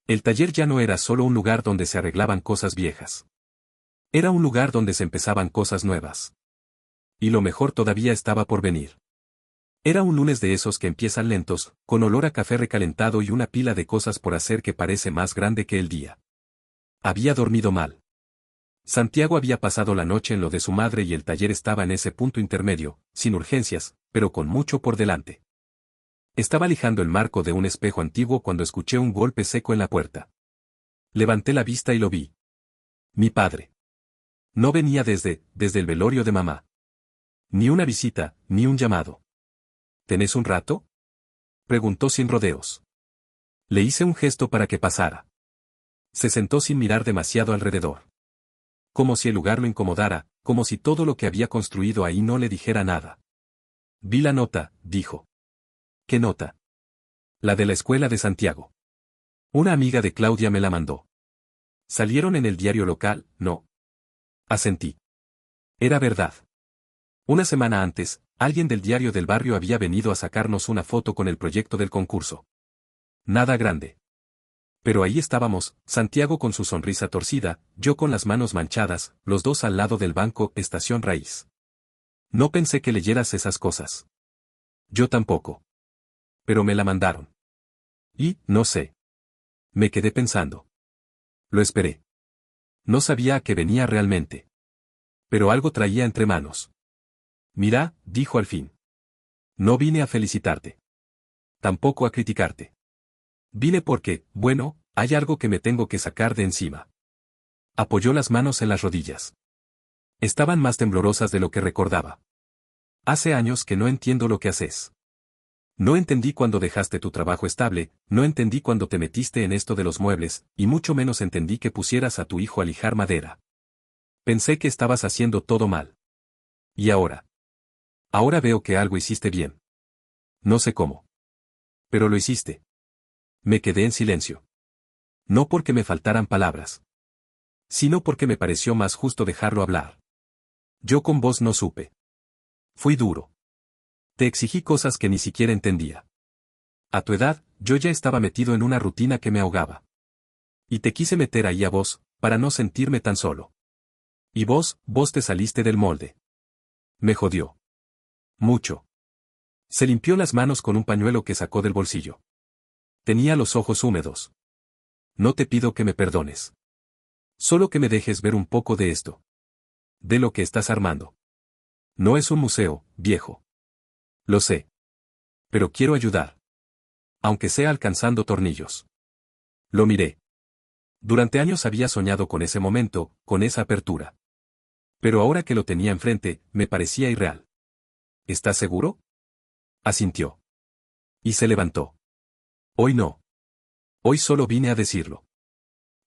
El taller ya no era solo un lugar donde se arreglaban cosas viejas. Era un lugar donde se empezaban cosas nuevas. Y lo mejor todavía estaba por venir. Era un lunes de esos que empiezan lentos, con olor a café recalentado y una pila de cosas por hacer que parece más grande que el día. Había dormido mal. Santiago había pasado la noche en lo de su madre y el taller estaba en ese punto intermedio, sin urgencias, pero con mucho por delante. Estaba lijando el marco de un espejo antiguo cuando escuché un golpe seco en la puerta. Levanté la vista y lo vi. Mi padre. No venía desde el velorio de mamá. Ni una visita, ni un llamado. ¿Tenés un rato?, preguntó sin rodeos. Le hice un gesto para que pasara. Se sentó sin mirar demasiado alrededor. Como si el lugar lo incomodara, como si todo lo que había construido ahí no le dijera nada. Vi la nota, dijo. ¿Qué nota? La de la escuela de Santiago. Una amiga de Claudia me la mandó. ¿Salieron en el diario local? No. Asentí. Era verdad. Una semana antes, alguien del diario del barrio había venido a sacarnos una foto con el proyecto del concurso. Nada grande. Pero ahí estábamos, Santiago con su sonrisa torcida, yo con las manos manchadas, los dos al lado del banco, estación raíz. No pensé que leyeras esas cosas. Yo tampoco. Pero me la mandaron. Y, no sé. Me quedé pensando. Lo esperé. No sabía a qué venía realmente. Pero algo traía entre manos. Mira, dijo al fin. No vine a felicitarte. Tampoco a criticarte. Vine porque, bueno, hay algo que me tengo que sacar de encima. Apoyó las manos en las rodillas. Estaban más temblorosas de lo que recordaba. Hace años que no entiendo lo que haces. No entendí cuando dejaste tu trabajo estable, no entendí cuando te metiste en esto de los muebles, y mucho menos entendí que pusieras a tu hijo a lijar madera. Pensé que estabas haciendo todo mal. ¿Y ahora? Ahora veo que algo hiciste bien. No sé cómo. Pero lo hiciste. Me quedé en silencio. No porque me faltaran palabras, sino porque me pareció más justo dejarlo hablar. Yo con vos no supe. Fui duro. Te exigí cosas que ni siquiera entendía. A tu edad, yo ya estaba metido en una rutina que me ahogaba. Y te quise meter ahí a vos, para no sentirme tan solo. Y vos te saliste del molde. Me jodió. Mucho. Se limpió las manos con un pañuelo que sacó del bolsillo. Tenía los ojos húmedos. No te pido que me perdones. Solo que me dejes ver un poco de esto. De lo que estás armando. No es un museo, viejo. Lo sé. Pero quiero ayudar. Aunque sea alcanzando tornillos. Lo miré. Durante años había soñado con ese momento, con esa apertura. Pero ahora que lo tenía enfrente, me parecía irreal. ¿Estás seguro? Asintió. Y se levantó. Hoy no. Hoy solo vine a decirlo.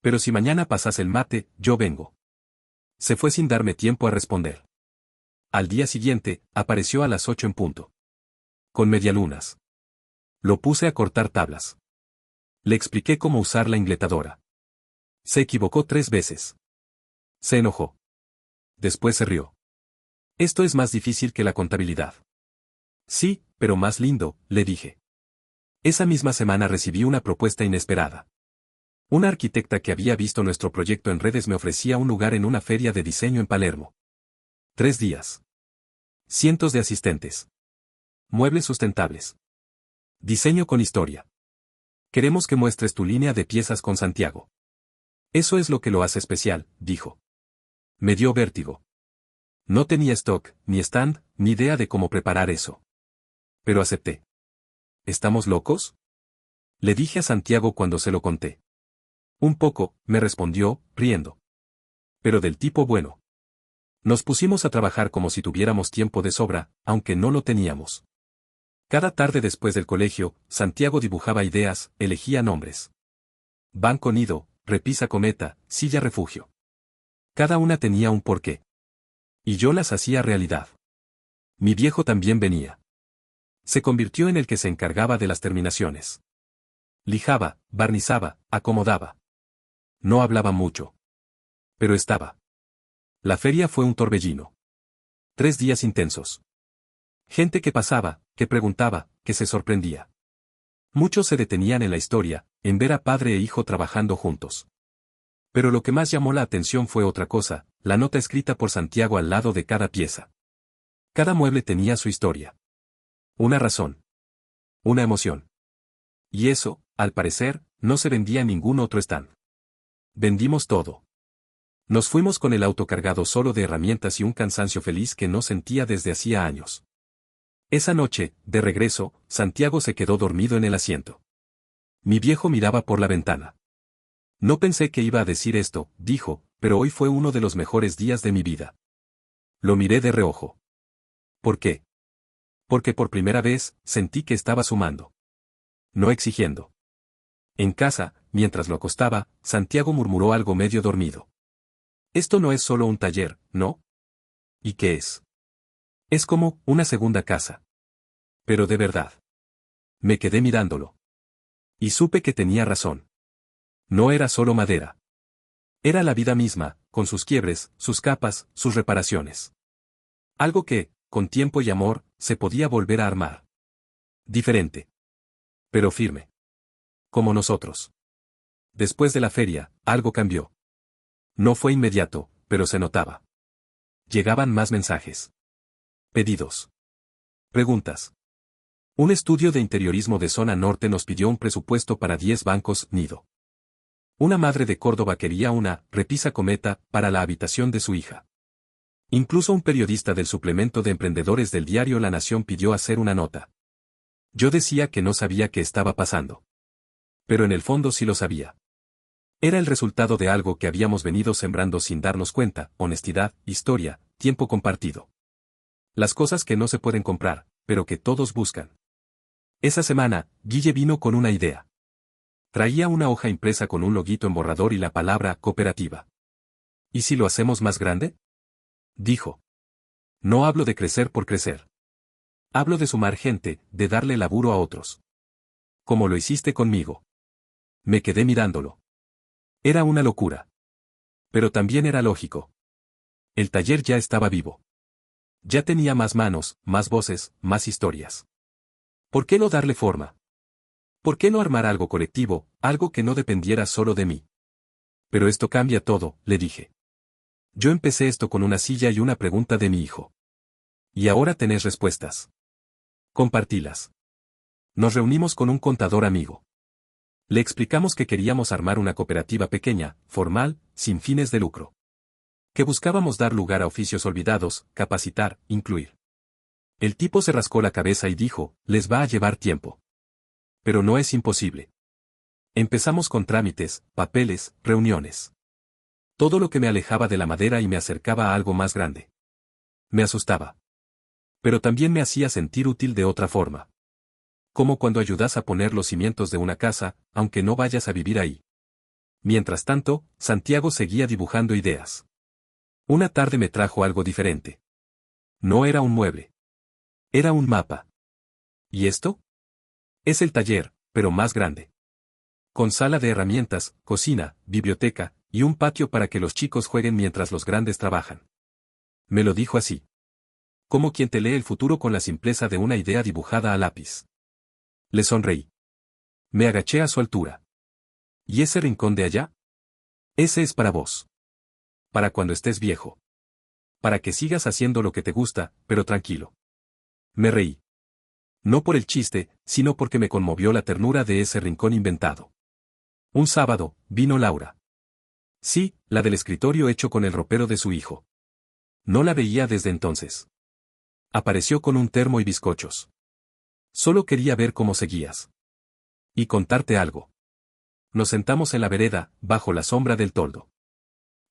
Pero si mañana pasas el mate, yo vengo. Se fue sin darme tiempo a responder. Al día siguiente, apareció a las 8 en punto. Con medialunas. Lo puse a cortar tablas. Le expliqué cómo usar la ingletadora. Se equivocó 3 veces. Se enojó. Después se rió. Esto es más difícil que la contabilidad. Sí, pero más lindo, le dije. Esa misma semana recibí una propuesta inesperada. Una arquitecta que había visto nuestro proyecto en redes me ofrecía un lugar en una feria de diseño en Palermo. 3 días. Cientos de asistentes. Muebles sustentables. Diseño con historia. Queremos que muestres tu línea de piezas con Santiago. Eso es lo que lo hace especial, dijo. Me dio vértigo. No tenía stock, ni stand, ni idea de cómo preparar eso. Pero acepté. ¿Estamos locos? Le dije a Santiago cuando se lo conté. Un poco, me respondió, riendo. Pero del tipo bueno. Nos pusimos a trabajar como si tuviéramos tiempo de sobra, aunque no lo teníamos. Cada tarde después del colegio, Santiago dibujaba ideas, elegía nombres. Banco nido, repisa cometa, silla refugio. Cada una tenía un porqué. Y yo las hacía realidad. Mi viejo también venía. Se convirtió en el que se encargaba de las terminaciones. Lijaba, barnizaba, acomodaba. No hablaba mucho. Pero estaba. La feria fue un torbellino. 3 días intensos. Gente que pasaba, que preguntaba, que se sorprendía. Muchos se detenían en la historia, en ver a padre e hijo trabajando juntos. Pero lo que más llamó la atención fue otra cosa, la nota escrita por Santiago al lado de cada pieza. Cada mueble tenía su historia. Una razón. Una emoción. Y eso, al parecer, no se vendía en ningún otro stand. Vendimos todo. Nos fuimos con el auto cargado solo de herramientas y un cansancio feliz que no sentía desde hacía años. Esa noche, de regreso, Santiago se quedó dormido en el asiento. Mi viejo miraba por la ventana. No pensé que iba a decir esto, dijo, pero hoy fue uno de los mejores días de mi vida. Lo miré de reojo. ¿Por qué? Porque por primera vez, sentí que estaba sumando. No exigiendo. En casa, mientras lo acostaba, Santiago murmuró algo medio dormido. Esto no es solo un taller, ¿no? ¿Y qué es? Es como una segunda casa. Pero de verdad. Me quedé mirándolo. Y supe que tenía razón. No era solo madera. Era la vida misma, con sus quiebres, sus capas, sus reparaciones. Algo que, con tiempo y amor, se podía volver a armar. Diferente. Pero firme. Como nosotros. Después de la feria, algo cambió. No fue inmediato, pero se notaba. Llegaban más mensajes. Pedidos. Preguntas. Un estudio de interiorismo de zona norte nos pidió un presupuesto para 10 bancos nido. Una madre de Córdoba quería una repisa cometa para la habitación de su hija. Incluso un periodista del suplemento de emprendedores del diario La Nación pidió hacer una nota. Yo decía que no sabía qué estaba pasando. Pero en el fondo sí lo sabía. Era el resultado de algo que habíamos venido sembrando sin darnos cuenta: honestidad, historia, tiempo compartido. Las cosas que no se pueden comprar, pero que todos buscan. Esa semana, Guille vino con una idea. Traía una hoja impresa con un loguito en borrador y la palabra cooperativa. ¿Y si lo hacemos más grande?, dijo. No hablo de crecer por crecer. Hablo de sumar gente, de darle laburo a otros. Como lo hiciste conmigo. Me quedé mirándolo. Era una locura. Pero también era lógico. El taller ya estaba vivo. Ya tenía más manos, más voces, más historias. ¿Por qué no darle forma? ¿Por qué no armar algo colectivo, algo que no dependiera solo de mí? Pero esto cambia todo, le dije. Yo empecé esto con una silla y una pregunta de mi hijo. Y ahora tenés respuestas. Compartílas. Nos reunimos con un contador amigo. Le explicamos que queríamos armar una cooperativa pequeña, formal, sin fines de lucro. Que buscábamos dar lugar a oficios olvidados, capacitar, incluir. El tipo se rascó la cabeza y dijo: les va a llevar tiempo. Pero no es imposible. Empezamos con trámites, papeles, reuniones. Todo lo que me alejaba de la madera y me acercaba a algo más grande. Me asustaba. Pero también me hacía sentir útil de otra forma. Como cuando ayudas a poner los cimientos de una casa, aunque no vayas a vivir ahí. Mientras tanto, Santiago seguía dibujando ideas. Una tarde me trajo algo diferente. No era un mueble. Era un mapa. ¿Y esto? Es el taller, pero más grande. Con sala de herramientas, cocina, biblioteca, y un patio para que los chicos jueguen mientras los grandes trabajan. Me lo dijo así. Como quien te lee el futuro con la simpleza de una idea dibujada a lápiz. Le sonreí. Me agaché a su altura. ¿Y ese rincón de allá? Ese es para vos. Para cuando estés viejo. Para que sigas haciendo lo que te gusta, pero tranquilo. Me reí. No por el chiste, sino porque me conmovió la ternura de ese rincón inventado. Un sábado, vino Laura. Sí, la del escritorio hecho con el ropero de su hijo. No la veía desde entonces. Apareció con un termo y bizcochos. Solo quería ver cómo seguías. Y contarte algo. Nos sentamos en la vereda, bajo la sombra del toldo.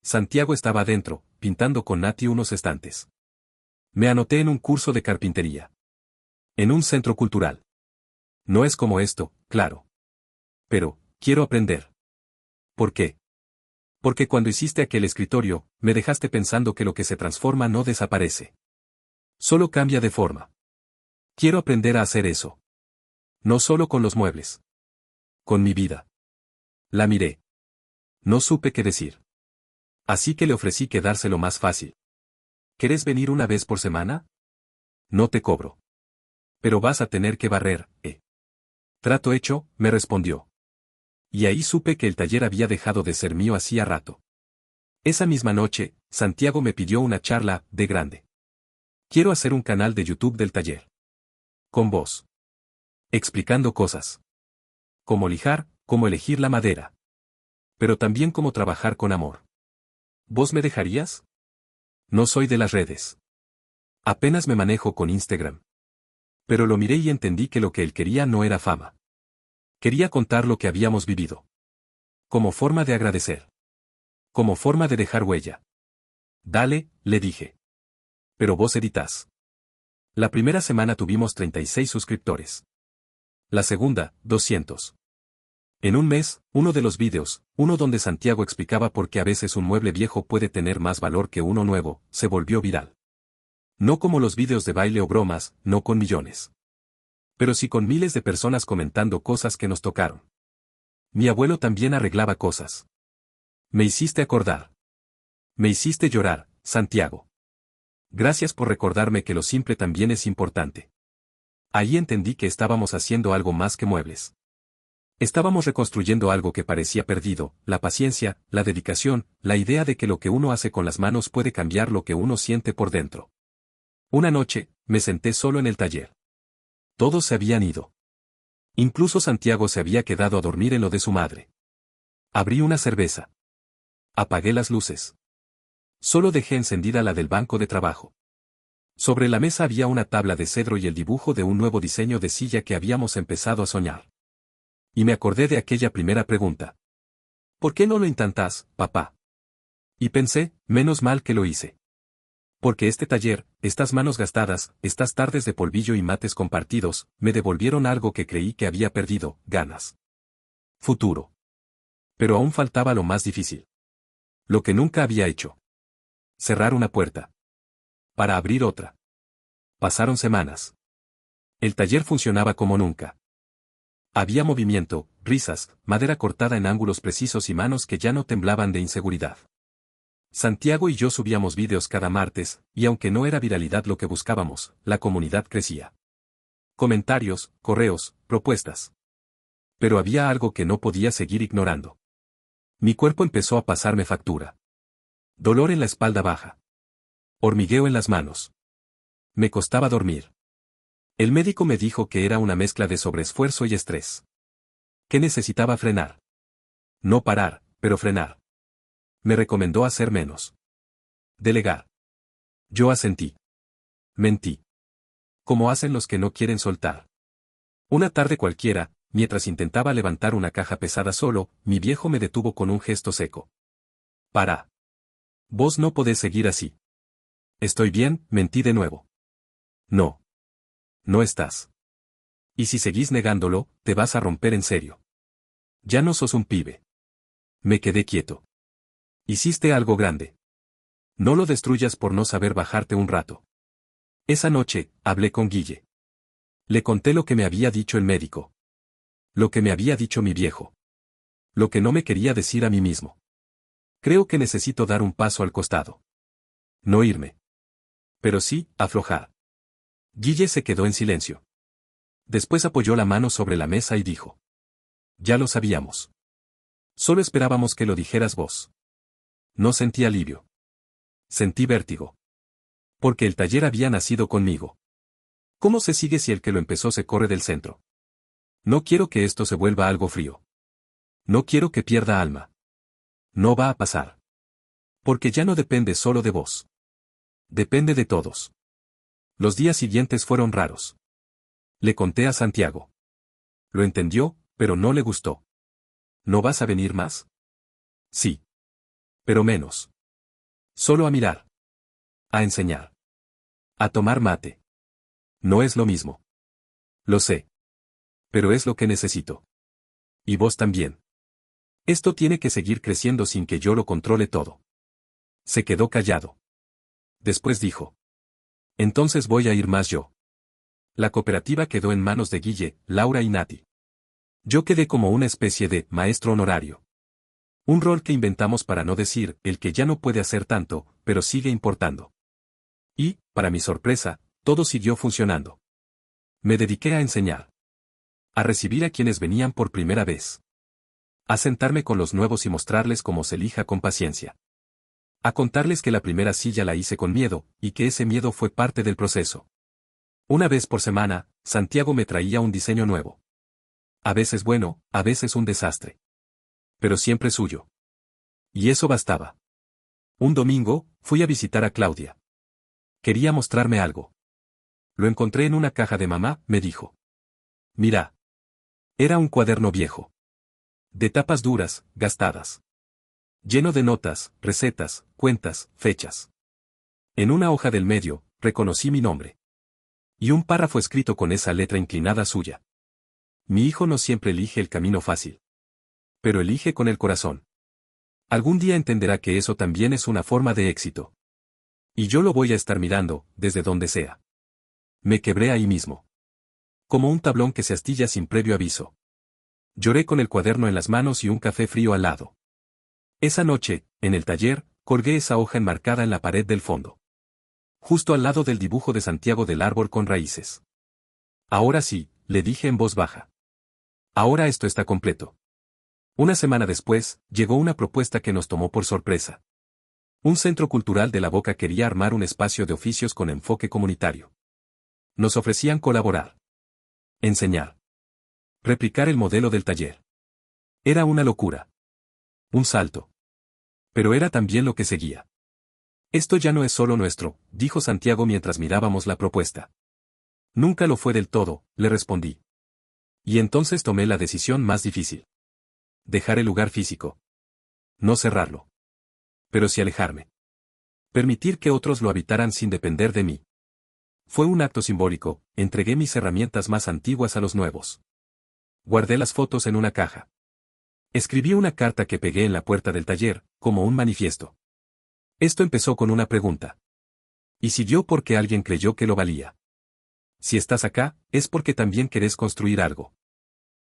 Santiago estaba adentro, pintando con Nati unos estantes. Me anoté en un curso de carpintería. En un centro cultural. No es como esto, claro. Pero, quiero aprender. ¿Por qué? Porque cuando hiciste aquel escritorio, me dejaste pensando que lo que se transforma no desaparece. Solo cambia de forma. Quiero aprender a hacer eso. No solo con los muebles. Con mi vida. La miré. No supe qué decir. Así que le ofrecí quedárselo más fácil. ¿Querés venir una vez por semana? No te cobro. Pero vas a tener que barrer, ¿eh? Trato hecho, me respondió. Y ahí supe que el taller había dejado de ser mío hacía rato. Esa misma noche, Santiago me pidió una charla, de grande. Quiero hacer un canal de YouTube del taller. Con vos. Explicando cosas. Cómo lijar, cómo elegir la madera. Pero también cómo trabajar con amor. ¿Vos me dejarías? No soy de las redes. Apenas me manejo con Instagram. Pero lo miré y entendí que lo que él quería no era fama. Quería contar lo que habíamos vivido. Como forma de agradecer. Como forma de dejar huella. Dale, le dije. Pero vos editás. La primera semana tuvimos 36 suscriptores. La segunda, 200. En un mes, uno de los vídeos, uno donde Santiago explicaba por qué a veces un mueble viejo puede tener más valor que uno nuevo, se volvió viral. No como los vídeos de baile o bromas, no con millones. Pero sí con miles de personas comentando cosas que nos tocaron. Mi abuelo también arreglaba cosas. Me hiciste acordar. Me hiciste llorar, Santiago. Gracias por recordarme que lo simple también es importante. Ahí entendí que estábamos haciendo algo más que muebles. Estábamos reconstruyendo algo que parecía perdido, la paciencia, la dedicación, la idea de que lo que uno hace con las manos puede cambiar lo que uno siente por dentro. Una noche, me senté solo en el taller. Todos se habían ido. Incluso Santiago se había quedado a dormir en lo de su madre. Abrí una cerveza. Apagué las luces. Solo dejé encendida la del banco de trabajo. Sobre la mesa había una tabla de cedro y el dibujo de un nuevo diseño de silla que habíamos empezado a soñar. Y me acordé de aquella primera pregunta. ¿Por qué no lo intentas, papá? Y pensé, menos mal que lo hice. Porque este taller, estas manos gastadas, estas tardes de polvillo y mates compartidos, me devolvieron algo que creí que había perdido, ganas. Futuro. Pero aún faltaba lo más difícil. Lo que nunca había hecho. Cerrar una puerta. Para abrir otra. Pasaron semanas. El taller funcionaba como nunca. Había movimiento, risas, madera cortada en ángulos precisos y manos que ya no temblaban de inseguridad. Santiago y yo subíamos vídeos cada martes, y aunque no era viralidad lo que buscábamos, la comunidad crecía. Comentarios, correos, propuestas. Pero había algo que no podía seguir ignorando. Mi cuerpo empezó a pasarme factura. Dolor en la espalda baja. Hormigueo en las manos. Me costaba dormir. El médico me dijo que era una mezcla de sobreesfuerzo y estrés. Que necesitaba frenar. No parar, pero frenar. Me recomendó hacer menos. Delegar. Yo asentí. Mentí. Como hacen los que no quieren soltar. Una tarde cualquiera, mientras intentaba levantar una caja pesada solo, mi viejo me detuvo con un gesto seco. Para. Vos no podés seguir así. Estoy bien, mentí de nuevo. No. No estás. Y si seguís negándolo, te vas a romper en serio. Ya no sos un pibe. Me quedé quieto. Hiciste algo grande. No lo destruyas por no saber bajarte un rato. Esa noche, hablé con Guille. Le conté lo que me había dicho el médico. Lo que me había dicho mi viejo. Lo que no me quería decir a mí mismo. Creo que necesito dar un paso al costado. No irme. Pero sí, aflojar. Guille se quedó en silencio. Después apoyó la mano sobre la mesa y dijo. Ya lo sabíamos. Solo esperábamos que lo dijeras vos. No sentí alivio. Sentí vértigo. Porque el taller había nacido conmigo. ¿Cómo se sigue si el que lo empezó se corre del centro? No quiero que esto se vuelva algo frío. No quiero que pierda alma. No va a pasar. Porque ya no depende solo de vos. Depende de todos. Los días siguientes fueron raros. Le conté a Santiago. Lo entendió, pero no le gustó. ¿No vas a venir más? Sí. Pero menos. Solo a mirar. A enseñar. A tomar mate. No es lo mismo. Lo sé. Pero es lo que necesito. Y vos también. Esto tiene que seguir creciendo sin que yo lo controle todo. Se quedó callado. Después dijo. Entonces voy a ir más yo. La cooperativa quedó en manos de Guille, Laura y Nati. Yo quedé como una especie de maestro honorario. Un rol que inventamos para no decir el que ya no puede hacer tanto, pero sigue importando. Y, para mi sorpresa, todo siguió funcionando. Me dediqué a enseñar. A recibir a quienes venían por primera vez. A sentarme con los nuevos y mostrarles cómo se elija con paciencia. A contarles que la primera silla la hice con miedo, y que ese miedo fue parte del proceso. Una vez por semana, Santiago me traía un diseño nuevo. A veces bueno, a veces un desastre. Pero siempre suyo. Y eso bastaba. Un domingo, fui a visitar a Claudia. Quería mostrarme algo. Lo encontré en una caja de mamá, me dijo. Mira. Era un cuaderno viejo. De tapas duras, gastadas. Lleno de notas, recetas, cuentas, fechas. En una hoja del medio, reconocí mi nombre. Y un párrafo escrito con esa letra inclinada suya. Mi hijo no siempre elige el camino fácil. Pero elige con el corazón. Algún día entenderá que eso también es una forma de éxito. Y yo lo voy a estar mirando, desde donde sea. Me quebré ahí mismo. Como un tablón que se astilla sin previo aviso. Lloré con el cuaderno en las manos y un café frío al lado. Esa noche, en el taller, colgué esa hoja enmarcada en la pared del fondo. Justo al lado del dibujo de Santiago del árbol con raíces. Ahora sí, le dije en voz baja. Ahora esto está completo. Una semana después, llegó una propuesta que nos tomó por sorpresa. Un centro cultural de La Boca quería armar un espacio de oficios con enfoque comunitario. Nos ofrecían colaborar, enseñar, replicar el modelo del taller. Era una locura. Un salto. Pero era también lo que seguía. Esto ya no es solo nuestro, dijo Santiago mientras mirábamos la propuesta. Nunca lo fue del todo, le respondí. Y entonces tomé la decisión más difícil. Dejar el lugar físico. No cerrarlo. Pero sí alejarme. Permitir que otros lo habitaran sin depender de mí. Fue un acto simbólico, entregué mis herramientas más antiguas a los nuevos. Guardé las fotos en una caja. Escribí una carta que pegué en la puerta del taller, como un manifiesto. Esto empezó con una pregunta. Y siguió porque alguien creyó que lo valía. Si estás acá, es porque también querés construir algo.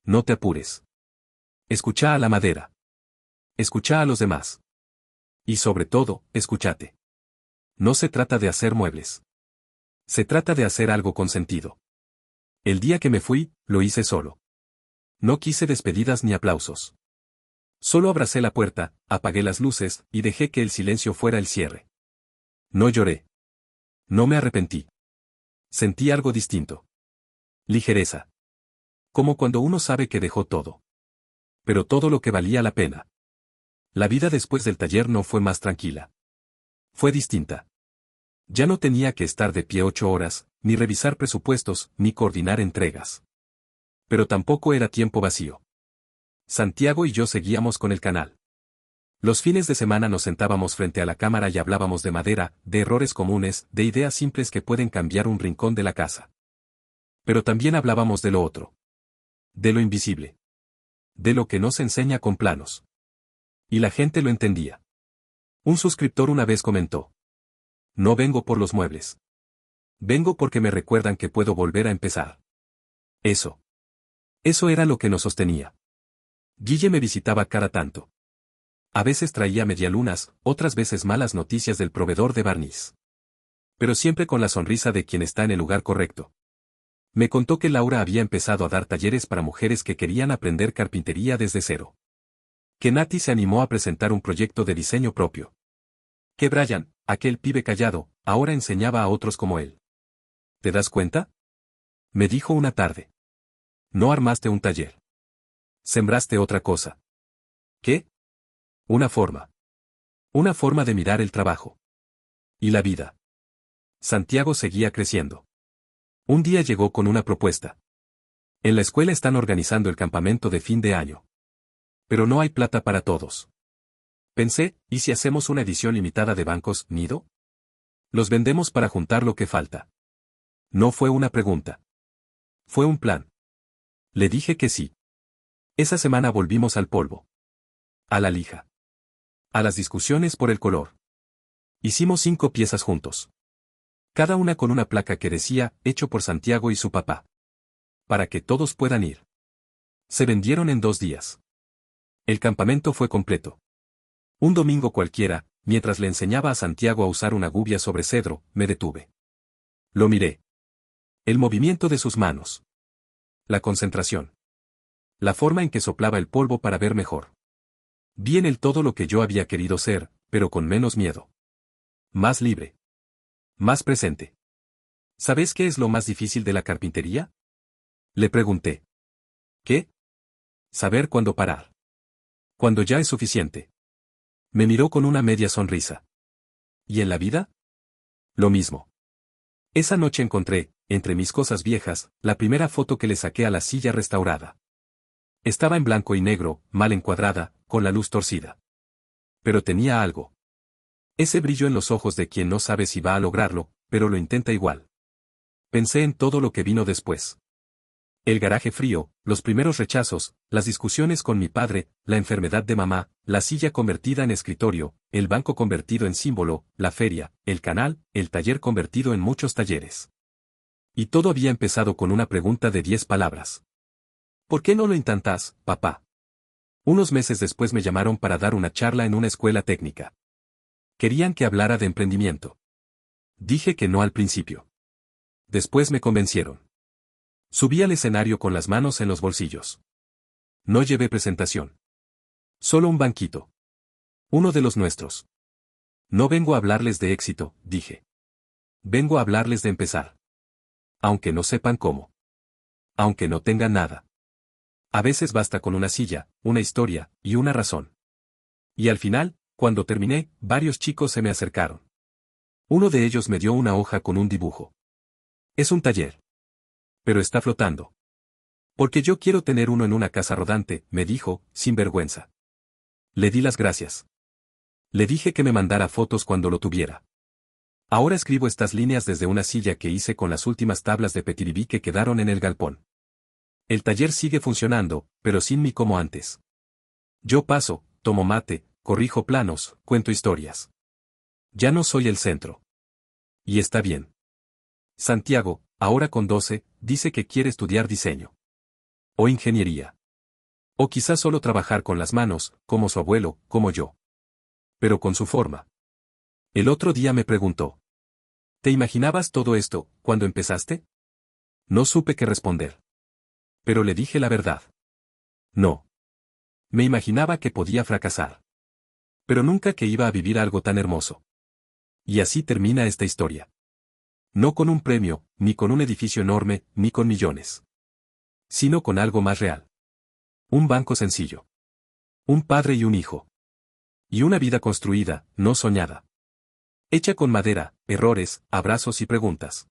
No te apures. Escucha a la madera. Escucha a los demás. Y sobre todo, escúchate. No se trata de hacer muebles. Se trata de hacer algo con sentido. El día que me fui, lo hice solo. No quise despedidas ni aplausos. Solo abracé la puerta, apagué las luces, y dejé que el silencio fuera el cierre. No lloré. No me arrepentí. Sentí algo distinto. Ligereza. Como cuando uno sabe que dejó todo. Pero todo lo que valía la pena. La vida después del taller no fue más tranquila. Fue distinta. Ya no tenía que estar de pie 8 horas, ni revisar presupuestos, ni coordinar entregas. Pero tampoco era tiempo vacío. Santiago y yo seguíamos con el canal. Los fines de semana nos sentábamos frente a la cámara y hablábamos de madera, de errores comunes, de ideas simples que pueden cambiar un rincón de la casa. Pero también hablábamos de lo otro. De lo invisible. De lo que no se enseña con planos. Y la gente lo entendía. Un suscriptor una vez comentó. No vengo por los muebles. Vengo porque me recuerdan que puedo volver a empezar. Eso. Eso era lo que nos sostenía. Guille me visitaba cada tanto. A veces traía medialunas, otras veces malas noticias del proveedor de barniz. Pero siempre con la sonrisa de quien está en el lugar correcto. Me contó que Laura había empezado a dar talleres para mujeres que querían aprender carpintería desde cero. Que Nati se animó a presentar un proyecto de diseño propio. Que Brian, aquel pibe callado, ahora enseñaba a otros como él. ¿Te das cuenta? Me dijo una tarde. No armaste un taller. Sembraste otra cosa. ¿Qué? Una forma. Una forma de mirar el trabajo. Y la vida. Santiago seguía creciendo. Un día llegó con una propuesta. En la escuela están organizando el campamento de fin de año. Pero no hay plata para todos. Pensé, ¿y si hacemos una edición limitada de Bancos Nido? Los vendemos para juntar lo que falta. No fue una pregunta. Fue un plan. Le dije que sí. Esa semana volvimos al polvo. A la lija. A las discusiones por el color. Hicimos 5 piezas juntos. Cada una con una placa que decía, hecho por Santiago y su papá. Para que todos puedan ir. Se vendieron en 2 días. El campamento fue completo. Un domingo cualquiera, mientras le enseñaba a Santiago a usar una gubia sobre cedro, me detuve. Lo miré. El movimiento de sus manos. La concentración. La forma en que soplaba el polvo para ver mejor. Vi en él todo lo que yo había querido ser, pero con menos miedo. Más libre. Más presente. ¿Sabes qué es lo más difícil de la carpintería? Le pregunté. ¿Qué? Saber cuándo parar. Cuando ya es suficiente. Me miró con una media sonrisa. ¿Y en la vida? Lo mismo. Esa noche encontré, entre mis cosas viejas, la primera foto que le saqué a la silla restaurada. Estaba en blanco y negro, mal encuadrada, con la luz torcida. Pero tenía algo. Ese brillo en los ojos de quien no sabe si va a lograrlo, pero lo intenta igual. Pensé en todo lo que vino después. El garaje frío, los primeros rechazos, las discusiones con mi padre, la enfermedad de mamá, la silla convertida en escritorio, el banco convertido en símbolo, la feria, el canal, el taller convertido en muchos talleres. Y todo había empezado con una pregunta de 10 palabras. ¿Por qué no lo intentas, papá? Unos meses después me llamaron para dar una charla en una escuela técnica. Querían que hablara de emprendimiento. Dije que no al principio. Después me convencieron. Subí al escenario con las manos en los bolsillos. No llevé presentación. Solo un banquito. Uno de los nuestros. No vengo a hablarles de éxito, dije. Vengo a hablarles de empezar. Aunque no sepan cómo. Aunque no tengan nada. A veces basta con una silla, una historia, y una razón. Y al final, cuando terminé, varios chicos se me acercaron. Uno de ellos me dio una hoja con un dibujo. Es un taller. Pero está flotando. Porque yo quiero tener uno en una casa rodante, me dijo, sin vergüenza. Le di las gracias. Le dije que me mandara fotos cuando lo tuviera. Ahora escribo estas líneas desde una silla que hice con las últimas tablas de Petiribí que quedaron en el galpón. El taller sigue funcionando, pero sin mí como antes. Yo paso, tomo mate, corrijo planos, cuento historias. Ya no soy el centro. Y está bien. Santiago, ahora con 12, dice que quiere estudiar diseño. O ingeniería. O quizás solo trabajar con las manos, como su abuelo, como yo. Pero con su forma. El otro día me preguntó. ¿Te imaginabas todo esto, cuando empezaste? No supe qué responder. Pero le dije la verdad. No. Me imaginaba que podía fracasar. Pero nunca que iba a vivir algo tan hermoso. Y así termina esta historia. No con un premio, ni con un edificio enorme, ni con millones. Sino con algo más real. Un banco sencillo. Un padre y un hijo. Y una vida construida, no soñada. Hecha con madera, errores, abrazos y preguntas.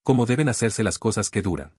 ¿Cómo deben hacerse las cosas que duran?